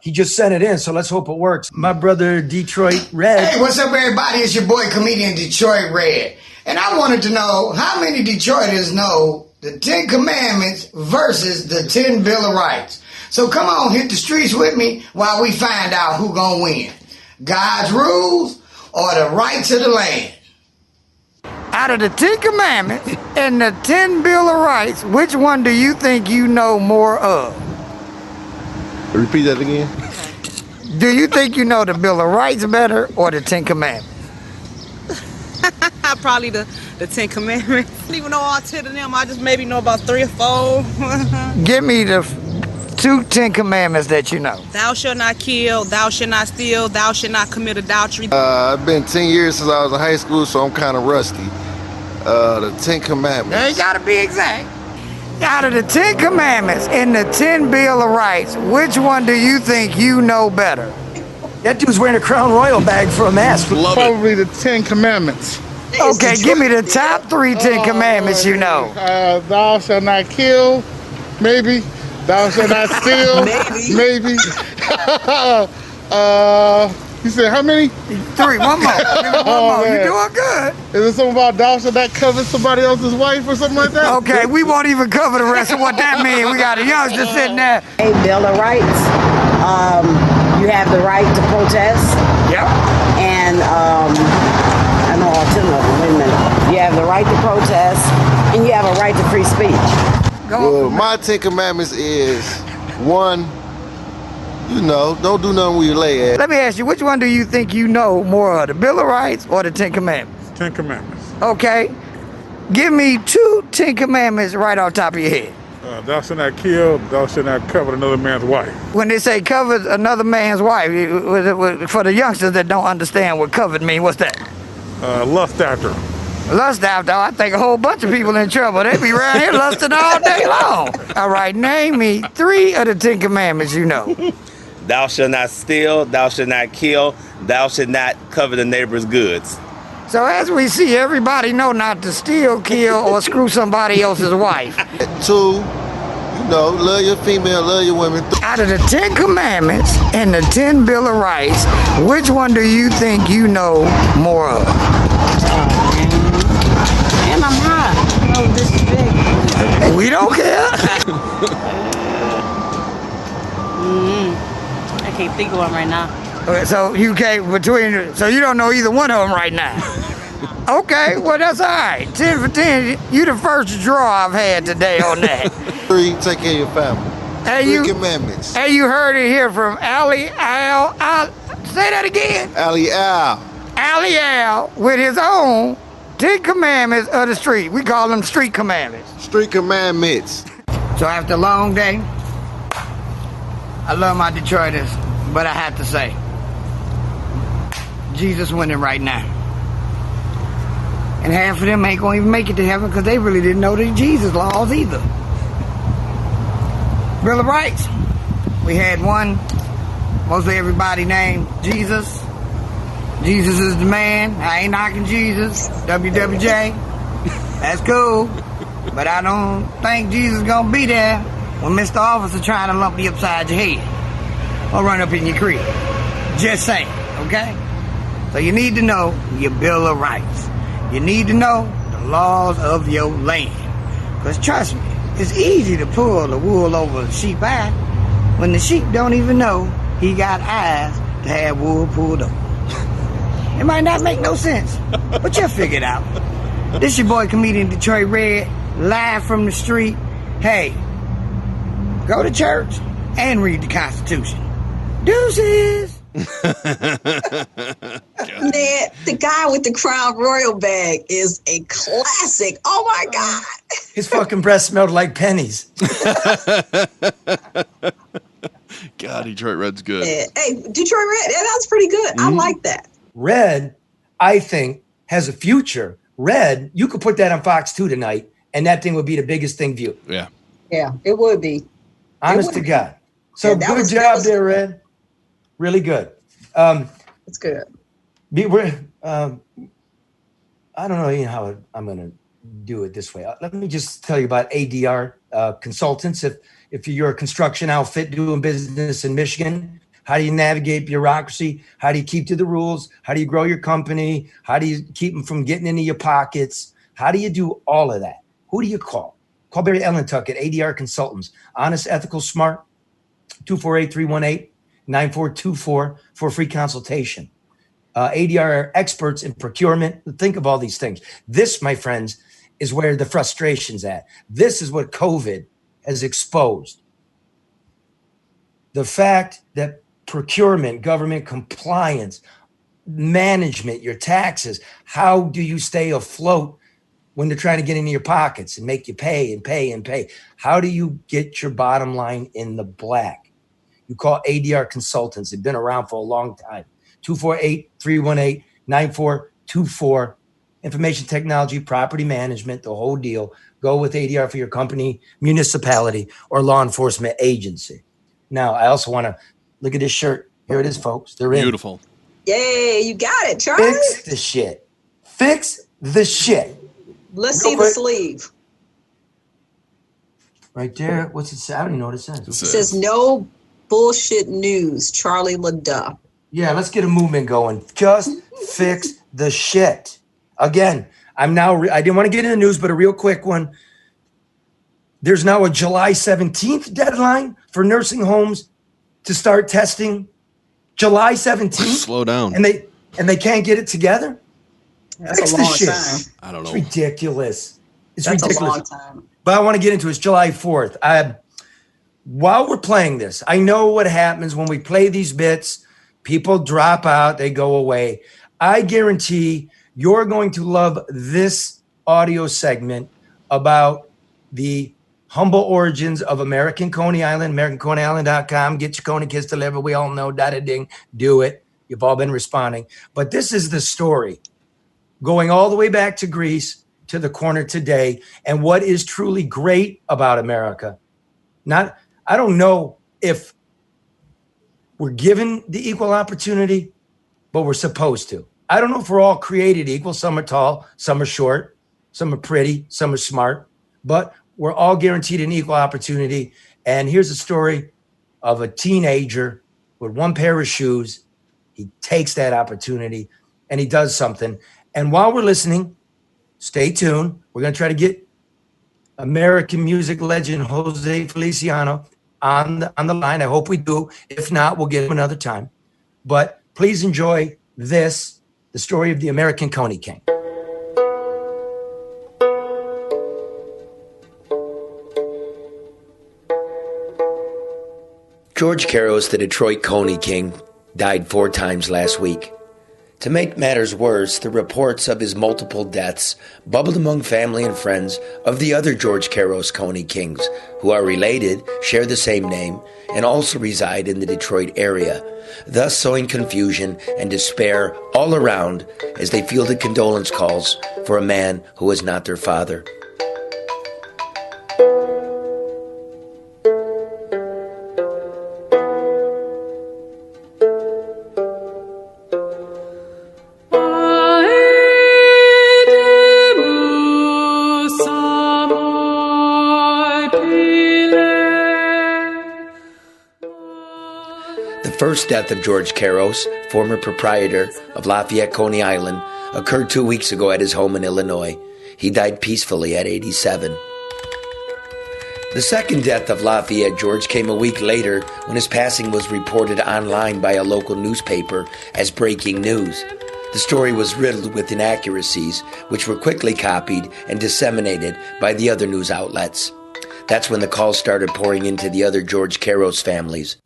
he just sent it in, so let's hope it works. My brother Detroit Red. Hey, what's up, everybody? It's your boy, comedian Detroit Red. And I wanted to know how many Detroiters know the 10 Commandments versus the 10 Bill of Rights. So come on, hit the streets with me while we find out who gonna win. God's rules or the rights of the land? Out of the 10 Commandments and the 10 Bill of Rights, which one do you think you know more of? Repeat that again. Do you think you know the Bill of Rights better or the 10 Commandments? Probably the 10 Commandments. I don't even know all 10 of them. I just maybe know about 3 or 4. Give me the 2 10 Commandments that you know. Thou shalt not kill, thou shalt not steal, thou shalt not commit adultery. It's been 10 years since I was in high school, so I'm kind of rusty. The 10 Commandments. There you gotta be exact. Out of the 10 Commandments and the 10 Bill of Rights, which one do you think you know better? That dude's wearing a Crown Royal bag for a mask. Probably the 10 Commandments. Okay, give me the top 3 10 Commandments you know. Thou shalt not kill, maybe. Thou shalt not steal, maybe. You said how many? 3, one more. Give me one more. You're doing good. Is it something about thou shalt not covet somebody else's wife or something like that? Okay, we won't even cover the rest of what that means. We got a youngster sitting there. A Bill of Rights. You have the right to protest. Yep. And I know all 10 of them. Wait a minute. You have the right to protest, and you have a right to free speech. Well, my 10 Commandments is 1, don't do nothing with your leg. Let me ask you, which one do you think you know more of, the Bill of Rights or the 10 Commandments? 10 Commandments. Okay. Give me 2 10 Commandments right off the top of your head. Thou shalt not kill, thou shalt not covet another man's wife. When they say covet another man's wife, for the youngsters that don't understand what covet means, what's that? Lust after. Lust after, I think a whole bunch of people in trouble. They be around here lusting all day long. All right, name me 3 of the 10 Commandments you know. Thou shalt not steal, thou shalt not kill, thou shalt not covet the neighbor's goods. So as we see, everybody know not to steal, kill, or screw somebody else's wife. 2, love your female, love your women. Out of the 10 Commandments and the 10 Bill of Rights, which one do you think you know more of? And I'm high. Oh, this is big. We don't care. I can't think of one right now. So you can't so you don't know either one of them right now. Okay, well that's all right. 10 for 10. You the first draw I've had today on that. 3, take care of your family. 3 Commandments. Hey, you heard it here from Ali Al. Say that again. Ali Al. Ali Al with his own 10 Commandments of the street. We call them street commandments. Street commandments. So after a long day, I love my Detroiters, but I have to say, Jesus winning right now. And half of them ain't gonna even make it to heaven because they really didn't know the Jesus laws either. Bill of Rights. We had one, mostly everybody named Jesus. Jesus is the man. I ain't knocking Jesus. WWJ. That's cool. But I don't think Jesus is gonna be there when Mr. Officer trying to lump you upside your head or run up in your crib. Just saying, okay? So you need to know your Bill of Rights. You need to know the laws of your land. Because trust me, it's easy to pull the wool over the sheep's eye when the sheep don't even know he got eyes to have wool pulled over. It might not make no sense, but you'll figure it out. This your boy, comedian Detroit Red, live from the street. Hey, go to church and read the Constitution. Deuces! Man, the guy with the Crown Royal bag is a classic. Oh my God. His fucking breath smelled like pennies. God, Detroit Red's good. Yeah. Hey, Detroit Red, that's pretty good. I like that. Red, I think, has a future. Red, you could put that on Fox 2 tonight, and that thing would be the biggest thing viewed. Yeah. Yeah, it would be. Honest to God. So Yeah, good job there, Red. Really good. It's good. I don't know how I'm going to do it this way. Let me just tell you about ADR consultants. If you're a construction outfit doing business in Michigan, how do you navigate bureaucracy? How do you keep to the rules? How do you grow your company? How do you keep them from getting into your pockets? How do you do all of that? Who do you call? Call Barry Ellentuck at ADR Consultants. Honest, ethical, smart. 248-318-9424 for a free consultation. ADR are experts in procurement. Think of all these things. This, my friends, is where the frustration's at. This is what COVID has exposed. The fact that procurement, government compliance, management, your taxes, how do you stay afloat when they're trying to get into your pockets and make you pay and pay and pay? How do you get your bottom line in the black? You call ADR Consultants. They've been around for a long time. 248-318-9424. Information technology, property management, the whole deal. Go with ADR for your company, municipality, or law enforcement agency. Now, I also want to look at this shirt. Here it is, folks. They're in. Beautiful. Yay, you got it, Charlie. Fix the shit. Fix the shit. Let's see the sleeve. Right there. What's it say? I don't even know what it says. It says no bullshit news, Charlie LeDuff. Yeah, let's get a movement going. Just fix the shit. Again, I didn't want to get in the news, but a real quick one. There's now a July 17th deadline for nursing homes to start testing. July 17th? Slow down. And they can't get it together? That's Fix a the long shit. time. I don't know. It's ridiculous. It's That's ridiculous. a long time. But I want to get into it. It's July 4th. While we're playing this, I know what happens when we play these bits. People drop out. They go away. I guarantee you're going to love this audio segment about the humble origins of American Coney Island, AmericanConeyIsland.com. Get your Coney kids delivered. We all know, da-da-ding, do it. You've all been responding. But this is the story going all the way back to Greece to the corner today. And what is truly great about America, I don't know if we're given the equal opportunity, but we're supposed to. I don't know if we're all created equal. Some are tall, some are short, some are pretty, some are smart, but we're all guaranteed an equal opportunity. And here's a story of a teenager with one pair of shoes. He takes that opportunity and he does something. And while we're listening, stay tuned. We're going to try to get American music legend Jose Feliciano on the line. I hope we do. If not, we'll get him another time. But please enjoy this, the story of the American Coney King. George Caros, the Detroit Coney King, died 4 times last week. To make matters worse, the reports of his multiple deaths bubbled among family and friends of the other George Caros Coney Kings, who are related, share the same name, and also reside in the Detroit area, thus sowing confusion and despair all around as they fielded condolence calls for a man who was not their father. The first death of George Caros, former proprietor of Lafayette, Coney Island, occurred 2 weeks ago at his home in Illinois. He died peacefully at 87. The second death of Lafayette George came a week later when his passing was reported online by a local newspaper as breaking news. The story was riddled with inaccuracies, which were quickly copied and disseminated by the other news outlets. That's when the calls started pouring into the other George Caros families.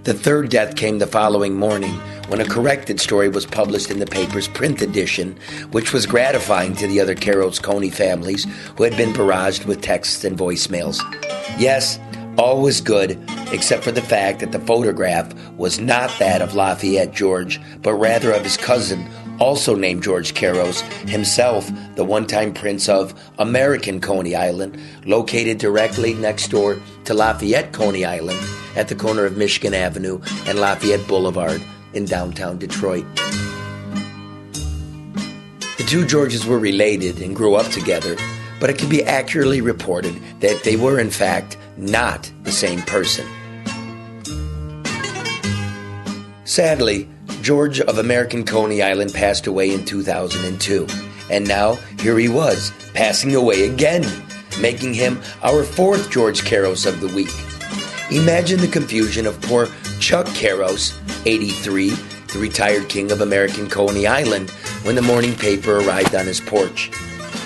The third death came the following morning when a corrected story was published in the paper's print edition, which was gratifying to the other Caros Coney families who had been barraged with texts and voicemails. Yes, all was good, except for the fact that the photograph was not that of Lafayette George, but rather of his cousin, also named George Caros, himself the one-time prince of American Coney Island, located directly next door to Lafayette Coney Island at the corner of Michigan Avenue and Lafayette Boulevard in downtown Detroit. The two Georges were related and grew up together, but it can be accurately reported that they were in fact not the same person. Sadly, George of American Coney Island passed away in 2002, and now here he was, passing away again, making him our fourth George Caros of the week. Imagine the confusion of poor Chuck Caros, 83, the retired king of American Coney Island, when the morning paper arrived on his porch.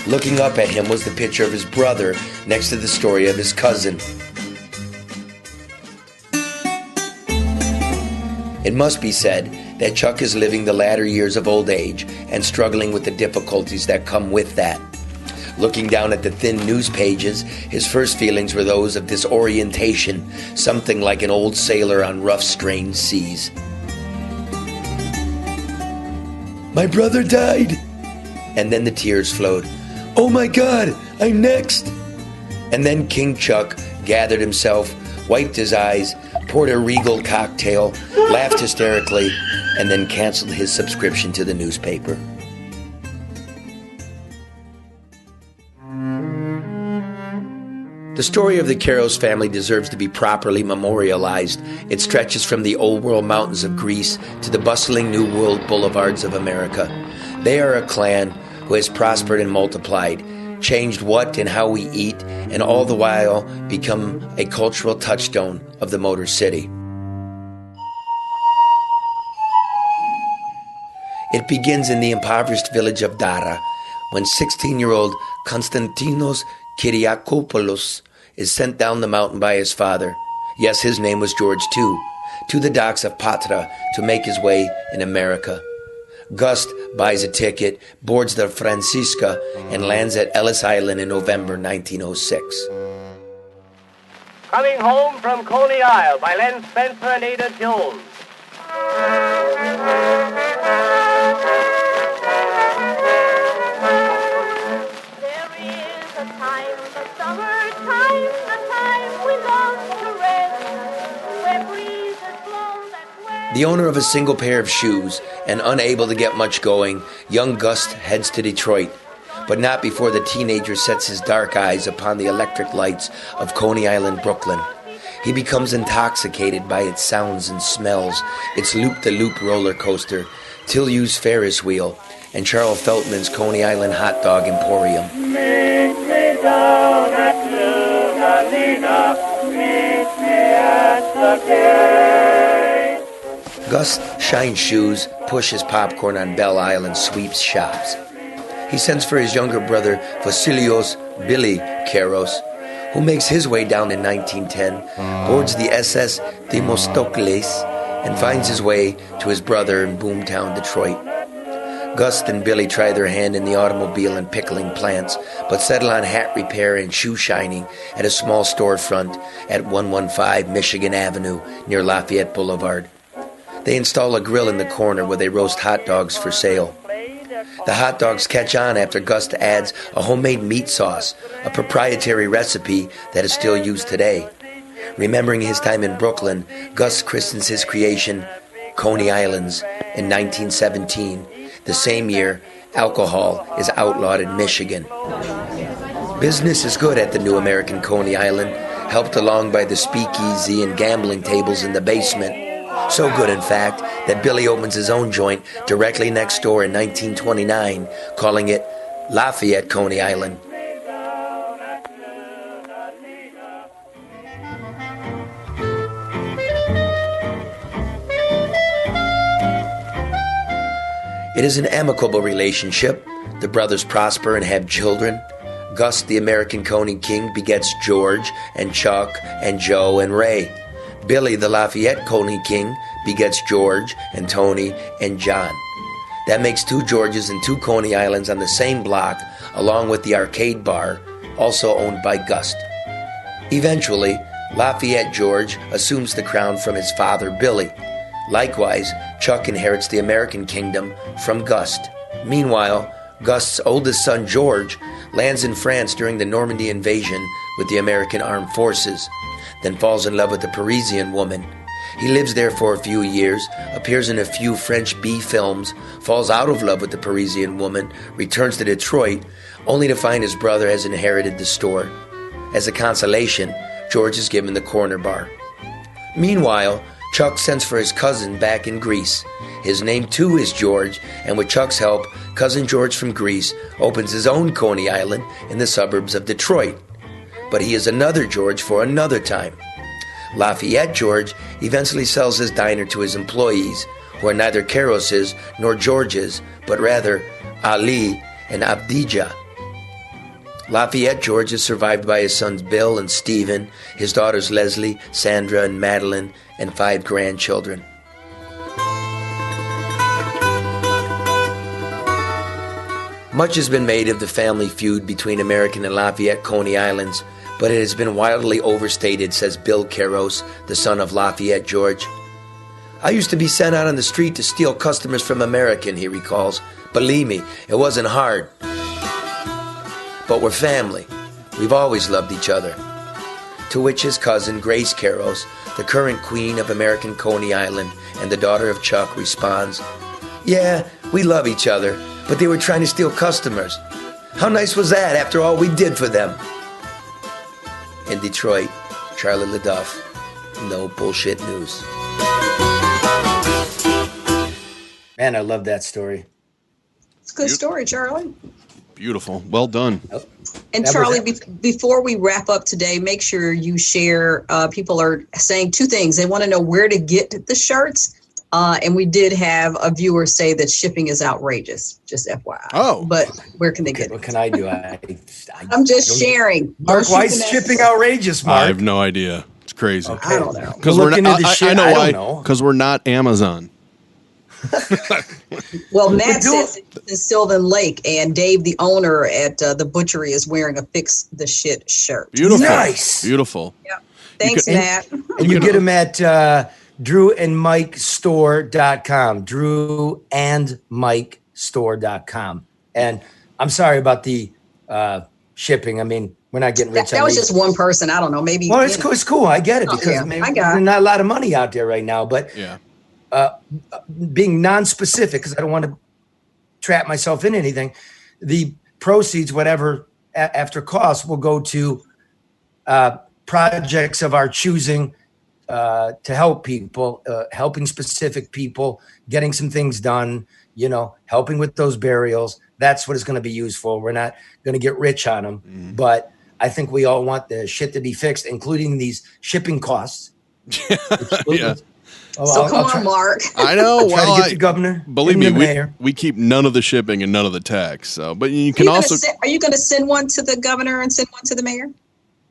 Looking up at him was the picture of his brother next to the story of his cousin. It must be said that Chuck is living the latter years of old age and struggling with the difficulties that come with that. Looking down at the thin news pages, his first feelings were those of disorientation, something like an old sailor on rough, strange seas. My brother died! And then the tears flowed. Oh my God, I'm next! And then King Chuck gathered himself, wiped his eyes, poured a regal cocktail, laughed hysterically, and then canceled his subscription to the newspaper. The story of the Caros family deserves to be properly memorialized. It stretches from the old world mountains of Greece to the bustling new world boulevards of America. They are a clan who has prospered and multiplied, changed what and how we eat, and all the while become a cultural touchstone of the Motor City. It begins in the impoverished village of Dara, when 16-year-old Konstantinos Kyriakopoulos is sent down the mountain by his father. Yes, his name was George too, to the docks of Patra to make his way in America. Gust buys a ticket, boards the Francisca, and lands at Ellis Island in November 1906. Coming home from Coney Isle by Len Spencer and Ada Jones. There is a time, the summer time, the time we love to rest, where breezes blow that way. The owner of a single pair of shoes and unable to get much going, young Gust heads to Detroit, but not before the teenager sets his dark eyes upon the electric lights of Coney Island, Brooklyn. He becomes intoxicated by its sounds and smells, its loop-the-loop roller coaster, Tilly's Ferris wheel, and Charles Feltman's Coney Island Hot Dog Emporium. Meet me down at Lunalina, meet me at the gate. Gus shines shoes, pushes popcorn on Belle Isle, and sweeps shops. He sends for his younger brother, Vasilios Billy Caros, who makes his way down in 1910, boards the SS Themistocles, and finds his way to his brother in boomtown Detroit. Gus and Billy try their hand in the automobile and pickling plants, but settle on hat repair and shoe shining at a small storefront at 115 Michigan Avenue near Lafayette Boulevard. They install a grill in the corner where they roast hot dogs for sale. The hot dogs catch on after Gus adds a homemade meat sauce, a proprietary recipe that is still used today. Remembering his time in Brooklyn, Gus christens his creation Coney Islands in 1917, the same year alcohol is outlawed in Michigan. Business is good at the new American Coney Island. helped along by the speakeasy and gambling tables in the basement. So good, in fact, that Billy opens his own joint directly next door in 1929, calling it Lafayette Coney Island. It is an amicable relationship. The brothers prosper and have children. Gus, the American Coney King, begets George and Chuck and Joe and Ray. Billy, the Lafayette Coney King, begets George and Tony and John. That makes 2 Georges and 2 Coney Islands on the same block, along with the arcade bar, also owned by Gust. Eventually, Lafayette George assumes the crown from his father, Billy. Likewise, Chuck inherits the American kingdom from Gust. Meanwhile, Gust's oldest son, George, lands in France during the Normandy invasion with the American armed forces, then falls in love with a Parisian woman. He lives there for a few years, appears in a few French B films, falls out of love with the Parisian woman, returns to Detroit, only to find his brother has inherited the store. As a consolation, George is given the corner bar. Meanwhile, Chuck sends for his cousin back in Greece. His name too is George, and with Chuck's help, cousin George from Greece opens his own Coney Island in the suburbs of Detroit. But he is another George for another time. Lafayette George eventually sells his diner to his employees, who are neither Karoses nor Georges, but rather Ali and Abdijah. Lafayette George is survived by his sons Bill and Stephen, his daughters Leslie, Sandra, and Madeline, and 5 grandchildren. Much has been made of the family feud between American and Lafayette Coney Islands, but it has been wildly overstated, says Bill Caros, the son of Lafayette George. I used to be sent out on the street to steal customers from American, he recalls. Believe me, it wasn't hard. But we're family. We've always loved each other. To which his cousin, Grace Caros, the current queen of American Coney Island and the daughter of Chuck, responds, "Yeah, we love each other, but they were trying to steal customers. How nice was that after all we did for them?" In Detroit, Charlie LeDuff, No Bullshit News. Man, I love that story. It's a good story, Charlie. Beautiful. Well done. And Charlie, before we wrap up today, make sure you share. People are saying 2 things. They want to know where to get the shirts. And we did have a viewer say that shipping is outrageous, just FYI. Oh. But where can they get it? What can I do? I'm just sharing. Mark, why is shipping outrageous, Mark? I have no idea. It's crazy. Okay. I don't know. Because we're not. I know why. Because we're not Amazon. Well, Matt says it's in Sylvan Lake, and Dave, the owner at the butchery, is wearing a Fix the Shit shirt. Beautiful. Nice. Beautiful. Yep. Thanks, Matt. And you get them at drewandmikestore.com. drewandmikestore.com. And I'm sorry about the shipping. I mean, we're not getting rich. That was just one person. I don't know. Maybe. Well, it's cool. It's cool. I get it because maybe there's not a lot of money out there right now. But being non-specific, because I don't want to trap myself in anything, the proceeds, whatever after costs, will go to projects of our choosing to help people, helping specific people, getting some things done, helping with those burials. That's what it's going to be used for. We're not going to get rich on them, but I think we all want the shit to be fixed, including these shipping costs. Yeah. So come on, Mark. I know. Try to get the governor. Believe me, mayor. we keep none of the shipping and none of the tax. So, but you can also. Are you going to send one to the governor and send one to the mayor?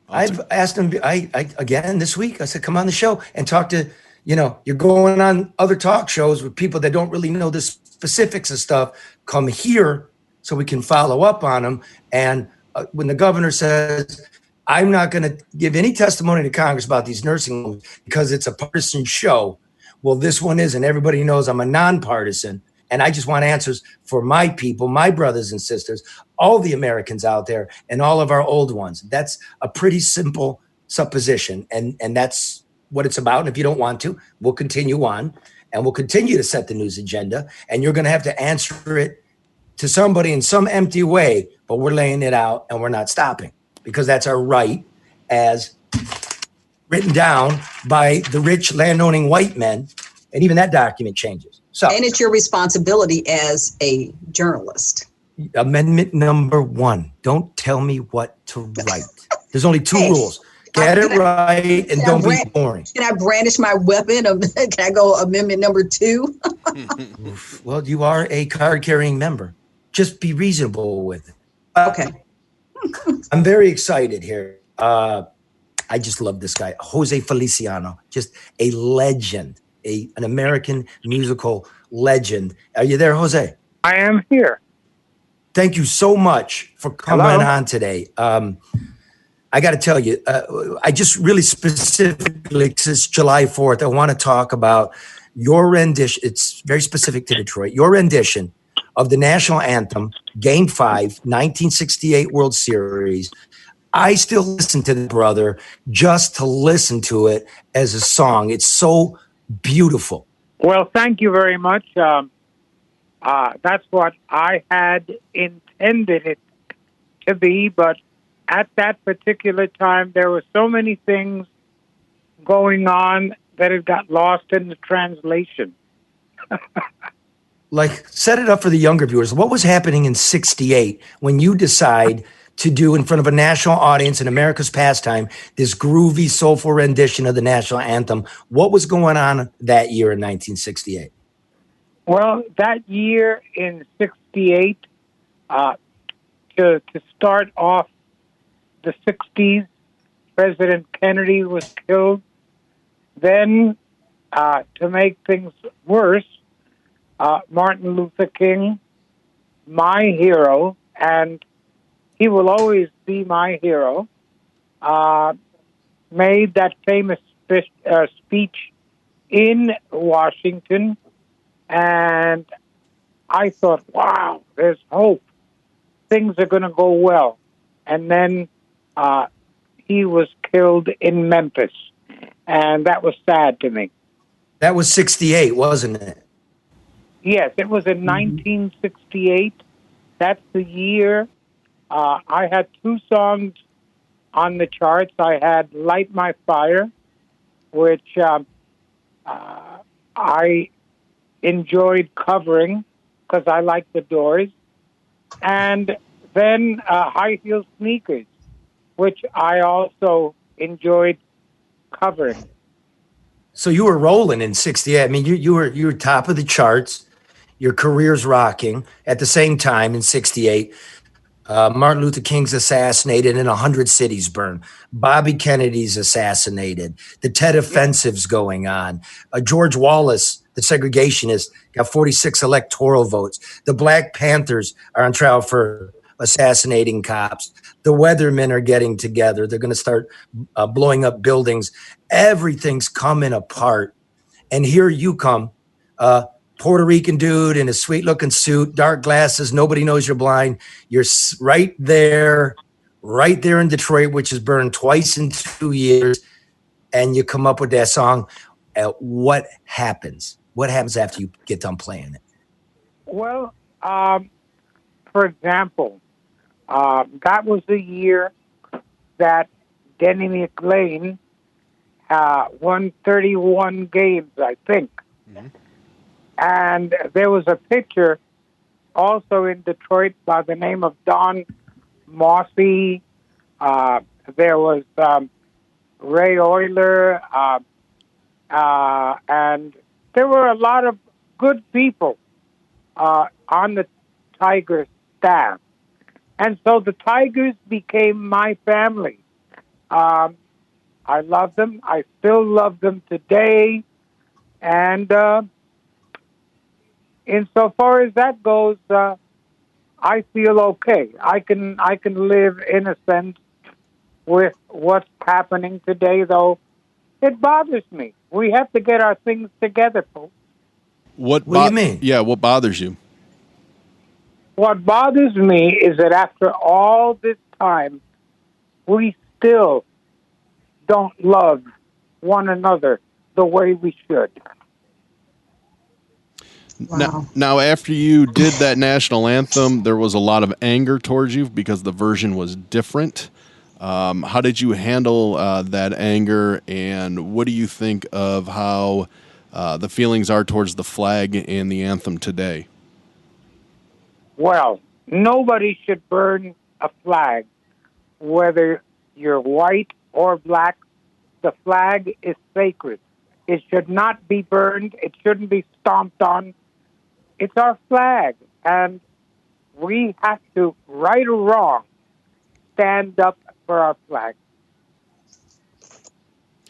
I've asked him. I again this week. I said, come on the show and talk to. You're going on other talk shows with people that don't really know the specifics of stuff. Come here so we can follow up on them. And when the governor says, I'm not going to give any testimony to Congress about these nursing homes because it's a partisan show. Well, this one is, and everybody knows I'm a nonpartisan, and I just want answers for my people, my brothers and sisters, all the Americans out there, and all of our old ones. That's a pretty simple supposition, and that's what it's about. And if you don't want to, we'll continue on, and we'll continue to set the news agenda, and you're going to have to answer it to somebody in some empty way, but we're laying it out, and we're not stopping, because that's our right as written down by the rich landowning white men, and even that document changes. So, and it's your responsibility as a journalist. Amendment number 1: don't tell me what to write. There's only 2 rules. Get it right and don't be boring. Can I brandish my weapon? Can I go amendment number 2? Well, you are a card-carrying member. Just be reasonable with it. Okay. I'm very excited here. I just love this guy, Jose Feliciano, just a legend, an American musical legend. Are you there, Jose? I am here. Thank you so much for coming on today. I got to tell you, I just really specifically, since July 4th, I want to talk about your rendition. It's very specific to Detroit. Your rendition of the national anthem, Game 5, 1968 World Series. I still listen to the brother just to listen to it as a song. It's so beautiful. Well, thank you very much. That's what I had intended it to be, but at that particular time, there were so many things going on that it got lost in the translation. Like, set it up for the younger viewers. What was happening in 68 when you decide to do in front of a national audience in America's pastime this groovy, soulful rendition of the national anthem? What was going on that year in 1968? Well, that year in 68, to start off the 60s, President Kennedy was killed. Then, to make things worse, Martin Luther King, my hero, and he will always be my hero, made that famous speech in Washington, and I thought, wow, there's hope. Things are going to go well. And then he was killed in Memphis, and that was sad to me. That was 68, wasn't it? Yes, it was in 1968. That's the year. I had 2 songs on the charts. I had Light My Fire, which I enjoyed covering because I like the Doors. And then High Heel Sneakers, which I also enjoyed covering. So you were rolling in 68. I mean, you were top of the charts. Your career's rocking. At the same time in 68, Martin Luther King's assassinated and 100 cities burned. Bobby Kennedy's assassinated. The Tet Offensive's going on. George Wallace, the segregationist, got 46 electoral votes. The Black Panthers are on trial for assassinating cops. The Weathermen are getting together. They're going to start blowing up buildings. Everything's coming apart. And here you come, Puerto Rican dude in a sweet looking suit, dark glasses. Nobody knows you're blind. You're right there in Detroit, which has burned twice in 2 years. And you come up with that song. What happens? What happens after you get done playing it? Well, for example, that was the year that Denny McLean won 31 games, I think. Mm-hmm. And there was a pitcher also in Detroit by the name of Don Mossy. There was Ray Euler, and there were a lot of good people on the Tigers staff. And so the Tigers became my family. I love them. I still love them today. And insofar as that goes, I feel okay. I can live in a sense with what's happening today, though it bothers me. We have to get our things together, folks. What do you mean? Yeah, what bothers you? What bothers me is that after all this time, we still don't love one another the way we should. Wow. Now, after you did that national anthem, there was a lot of anger towards you because the version was different. How did you handle that anger, and what do you think of how the feelings are towards the flag and the anthem today? Well, nobody should burn a flag, whether you're white or black. The flag is sacred. It should not be burned. It shouldn't be stomped on. It's our flag, and we have to, right or wrong, stand up for our flag.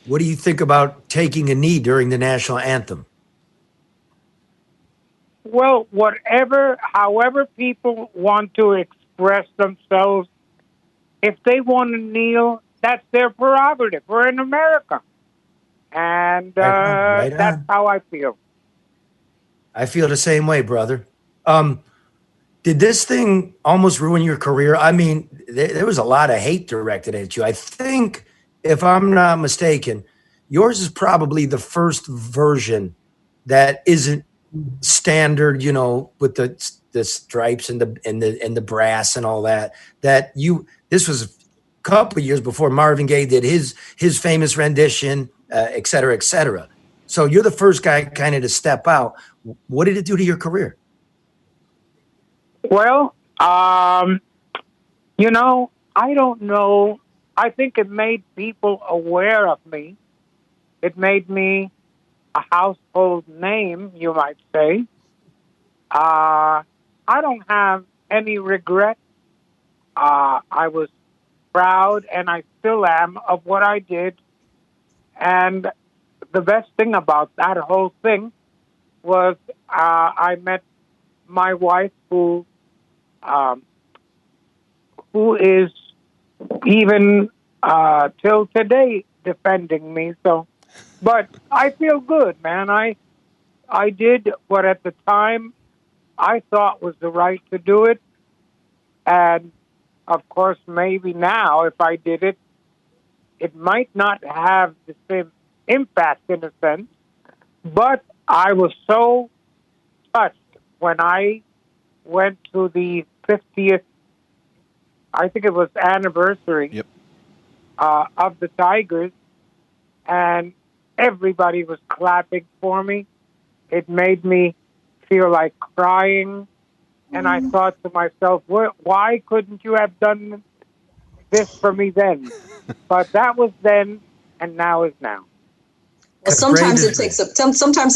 What do you think about taking a knee during the national anthem? Well, however people want to express themselves, if they want to kneel, that's their prerogative. We're in America. And Right on. that's how I feel. I feel the same way, brother. Did this thing almost ruin your career? I mean, there was a lot of hate directed at you. I think, if I'm not mistaken, yours is probably the first version that isn't standard, with the stripes and the brass and all that. This was a couple of years before Marvin Gaye did his famous rendition, et cetera, et cetera. So you're the first guy kind of to step out. What did it do to your career? Well, I don't know. I think it made people aware of me. It made me a household name, you might say. I don't have any regret. I was proud, and I still am, of what I did. And the best thing about that whole thing was I met my wife, who is even till today defending me. So, but I feel good, man. I did what at the time I thought was the right to do it, and of course, maybe now if I did it, it might not have the same impact in a sense. But I was so touched when I went to the 50th, I think it was anniversary of the Tigers, and everybody was clapping for me. It made me feel like crying, and I thought to myself, why couldn't you have done this for me then? But that was then, and now is now. Well, sometimes it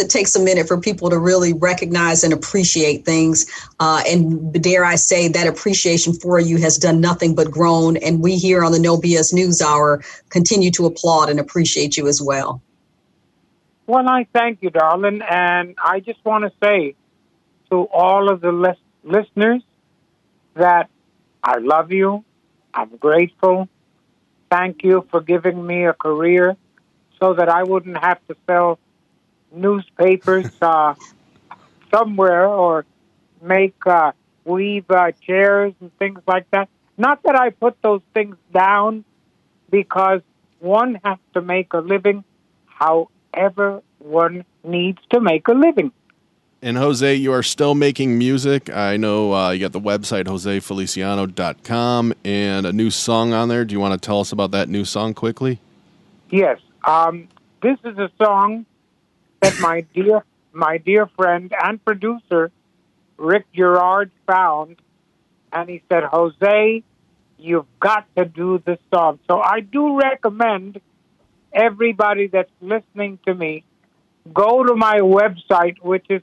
takes a minute for people to really recognize and appreciate things. And dare I say, that appreciation for you has done nothing but grown. And we here on the No BS News Hour continue to applaud and appreciate you as well. Well, I thank you, darling. And I just want to say to all of the listeners that I love you. I'm grateful. Thank you for giving me a career so that I wouldn't have to sell newspapers somewhere or weave chairs and things like that. Not that I put those things down, because one has to make a living however one needs to make a living. And Jose, you are still making music. I know you got the website, josefeliciano.com, and a new song on there. Do you want to tell us about that new song quickly? Yes. This is a song that my dear friend and producer, Rick Gerard, found, and he said, Jose, you've got to do this song. So I do recommend everybody that's listening to me go to my website, which is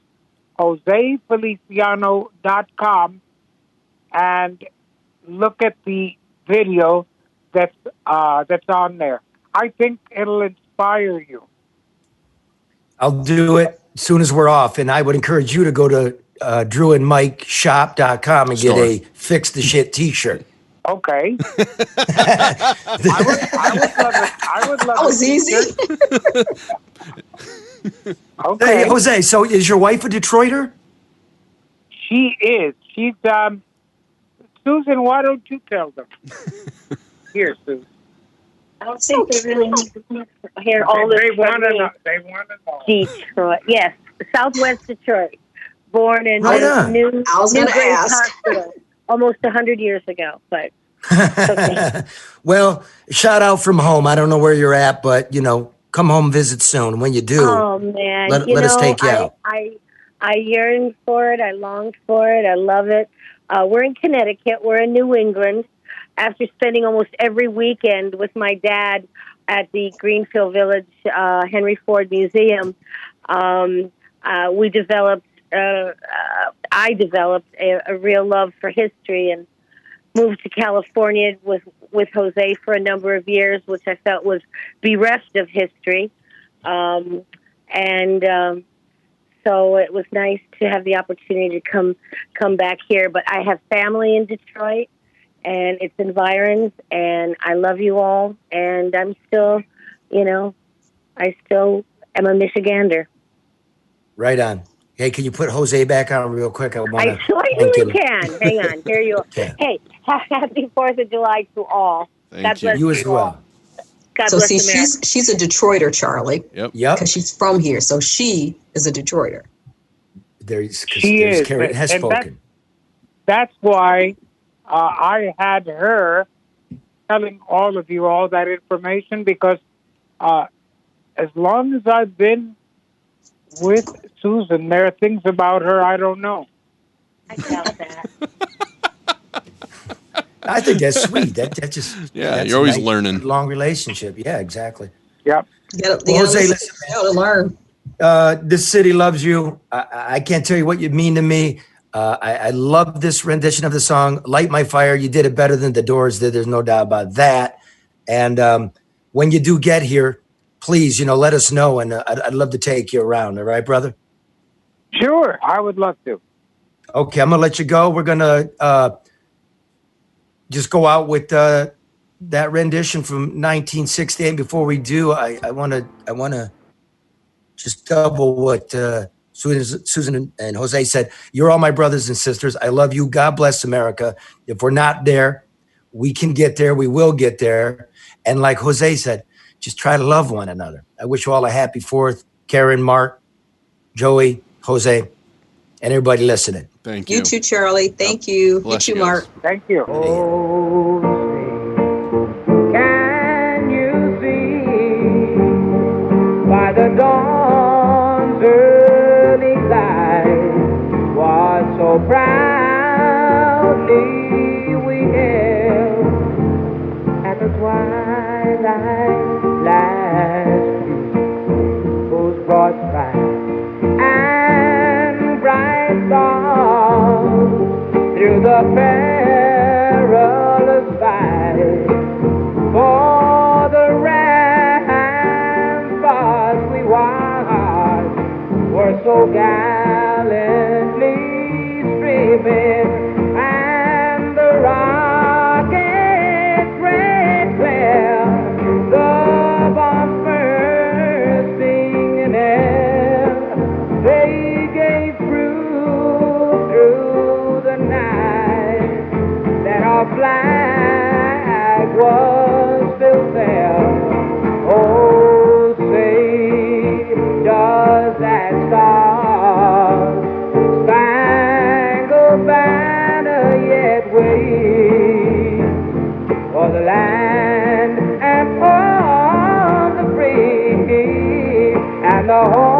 josefeliciano.com, and look at the video that's on there. I think it'll inspire you. I'll do it as soon as we're off, and I would encourage you to go to drewandmikeshop.com and get a Fix the Shit t-shirt. Okay. I would love it. That was easy. Okay. Hey, Jose, so is your wife a Detroiter? She is. She's, Susan, why don't you tell them? Here, Susan. I don't think they really need to hear all this. They want to know. Detroit. Yes, Southwest Detroit. Born in New I was Grace gonna ask. Hospital almost 100 years ago. But Well, shout out from home. I don't know where you're at, but come home, visit soon. When you do, Oh man, let us take you out. I yearn for it. I longed for it. I love it. We're in Connecticut. We're in New England. After spending almost every weekend with my dad at the Greenfield Village Henry Ford Museum, we developed. I developed a real love for history and moved to California with Jose for a number of years, which I felt was bereft of history. So it was nice to have the opportunity to come back here. But I have family in Detroit and its environs, and I love you all. And I'm still, I still am a Michigander. Right on. Hey, can you put Jose back on real quick? I certainly can. Hang on. Here you go. Okay. Hey, happy 4th of July to all. God bless you as well. God so bless see, America. she's a Detroiter, Charlie. Yep. Because she's from here, so she is a Detroiter. She is. Carrie has and spoken. That's why I had her telling all of you all that information, because as long as I've been with Susan, there are things about her I don't know. I doubt that. I think that's sweet. That just that's you're always a nice, learning. Long relationship. Yeah, exactly. Yep. Well, Jose, listen, to learn. This city loves you. I can't tell you what you mean to me. I love this rendition of the song, Light My Fire. You did it better than the Doors did. There's no doubt about that. And when you do get here, please, let us know. And I'd love to take you around. All right, brother? Sure. I would love to. Okay, I'm going to let you go. We're going to just go out with that rendition from 1968. Before we do, I want to just double what Susan and Jose said. You're all my brothers and sisters. I love you. God bless America. If we're not there, we can get there. We will get there. And like Jose said, just try to love one another. I wish you all a happy 4th. Karen, Mark, Joey, Jose, and everybody listening. Thank you. You too, Charlie. Thank you. Bless you too, you Mark. Thank you. Can you see by the dawn's early light what so proudly we hailed at the twilight's last gleam, whose broad stripes and bright stars through the perilous fight for the ramparts we watched were so gallantly streaming, and the rockets red glare, the bombers singing air, they gave through the night that our flag was still there. Oh, say, does that star-spangled banner yet wave for the land and for the free and the home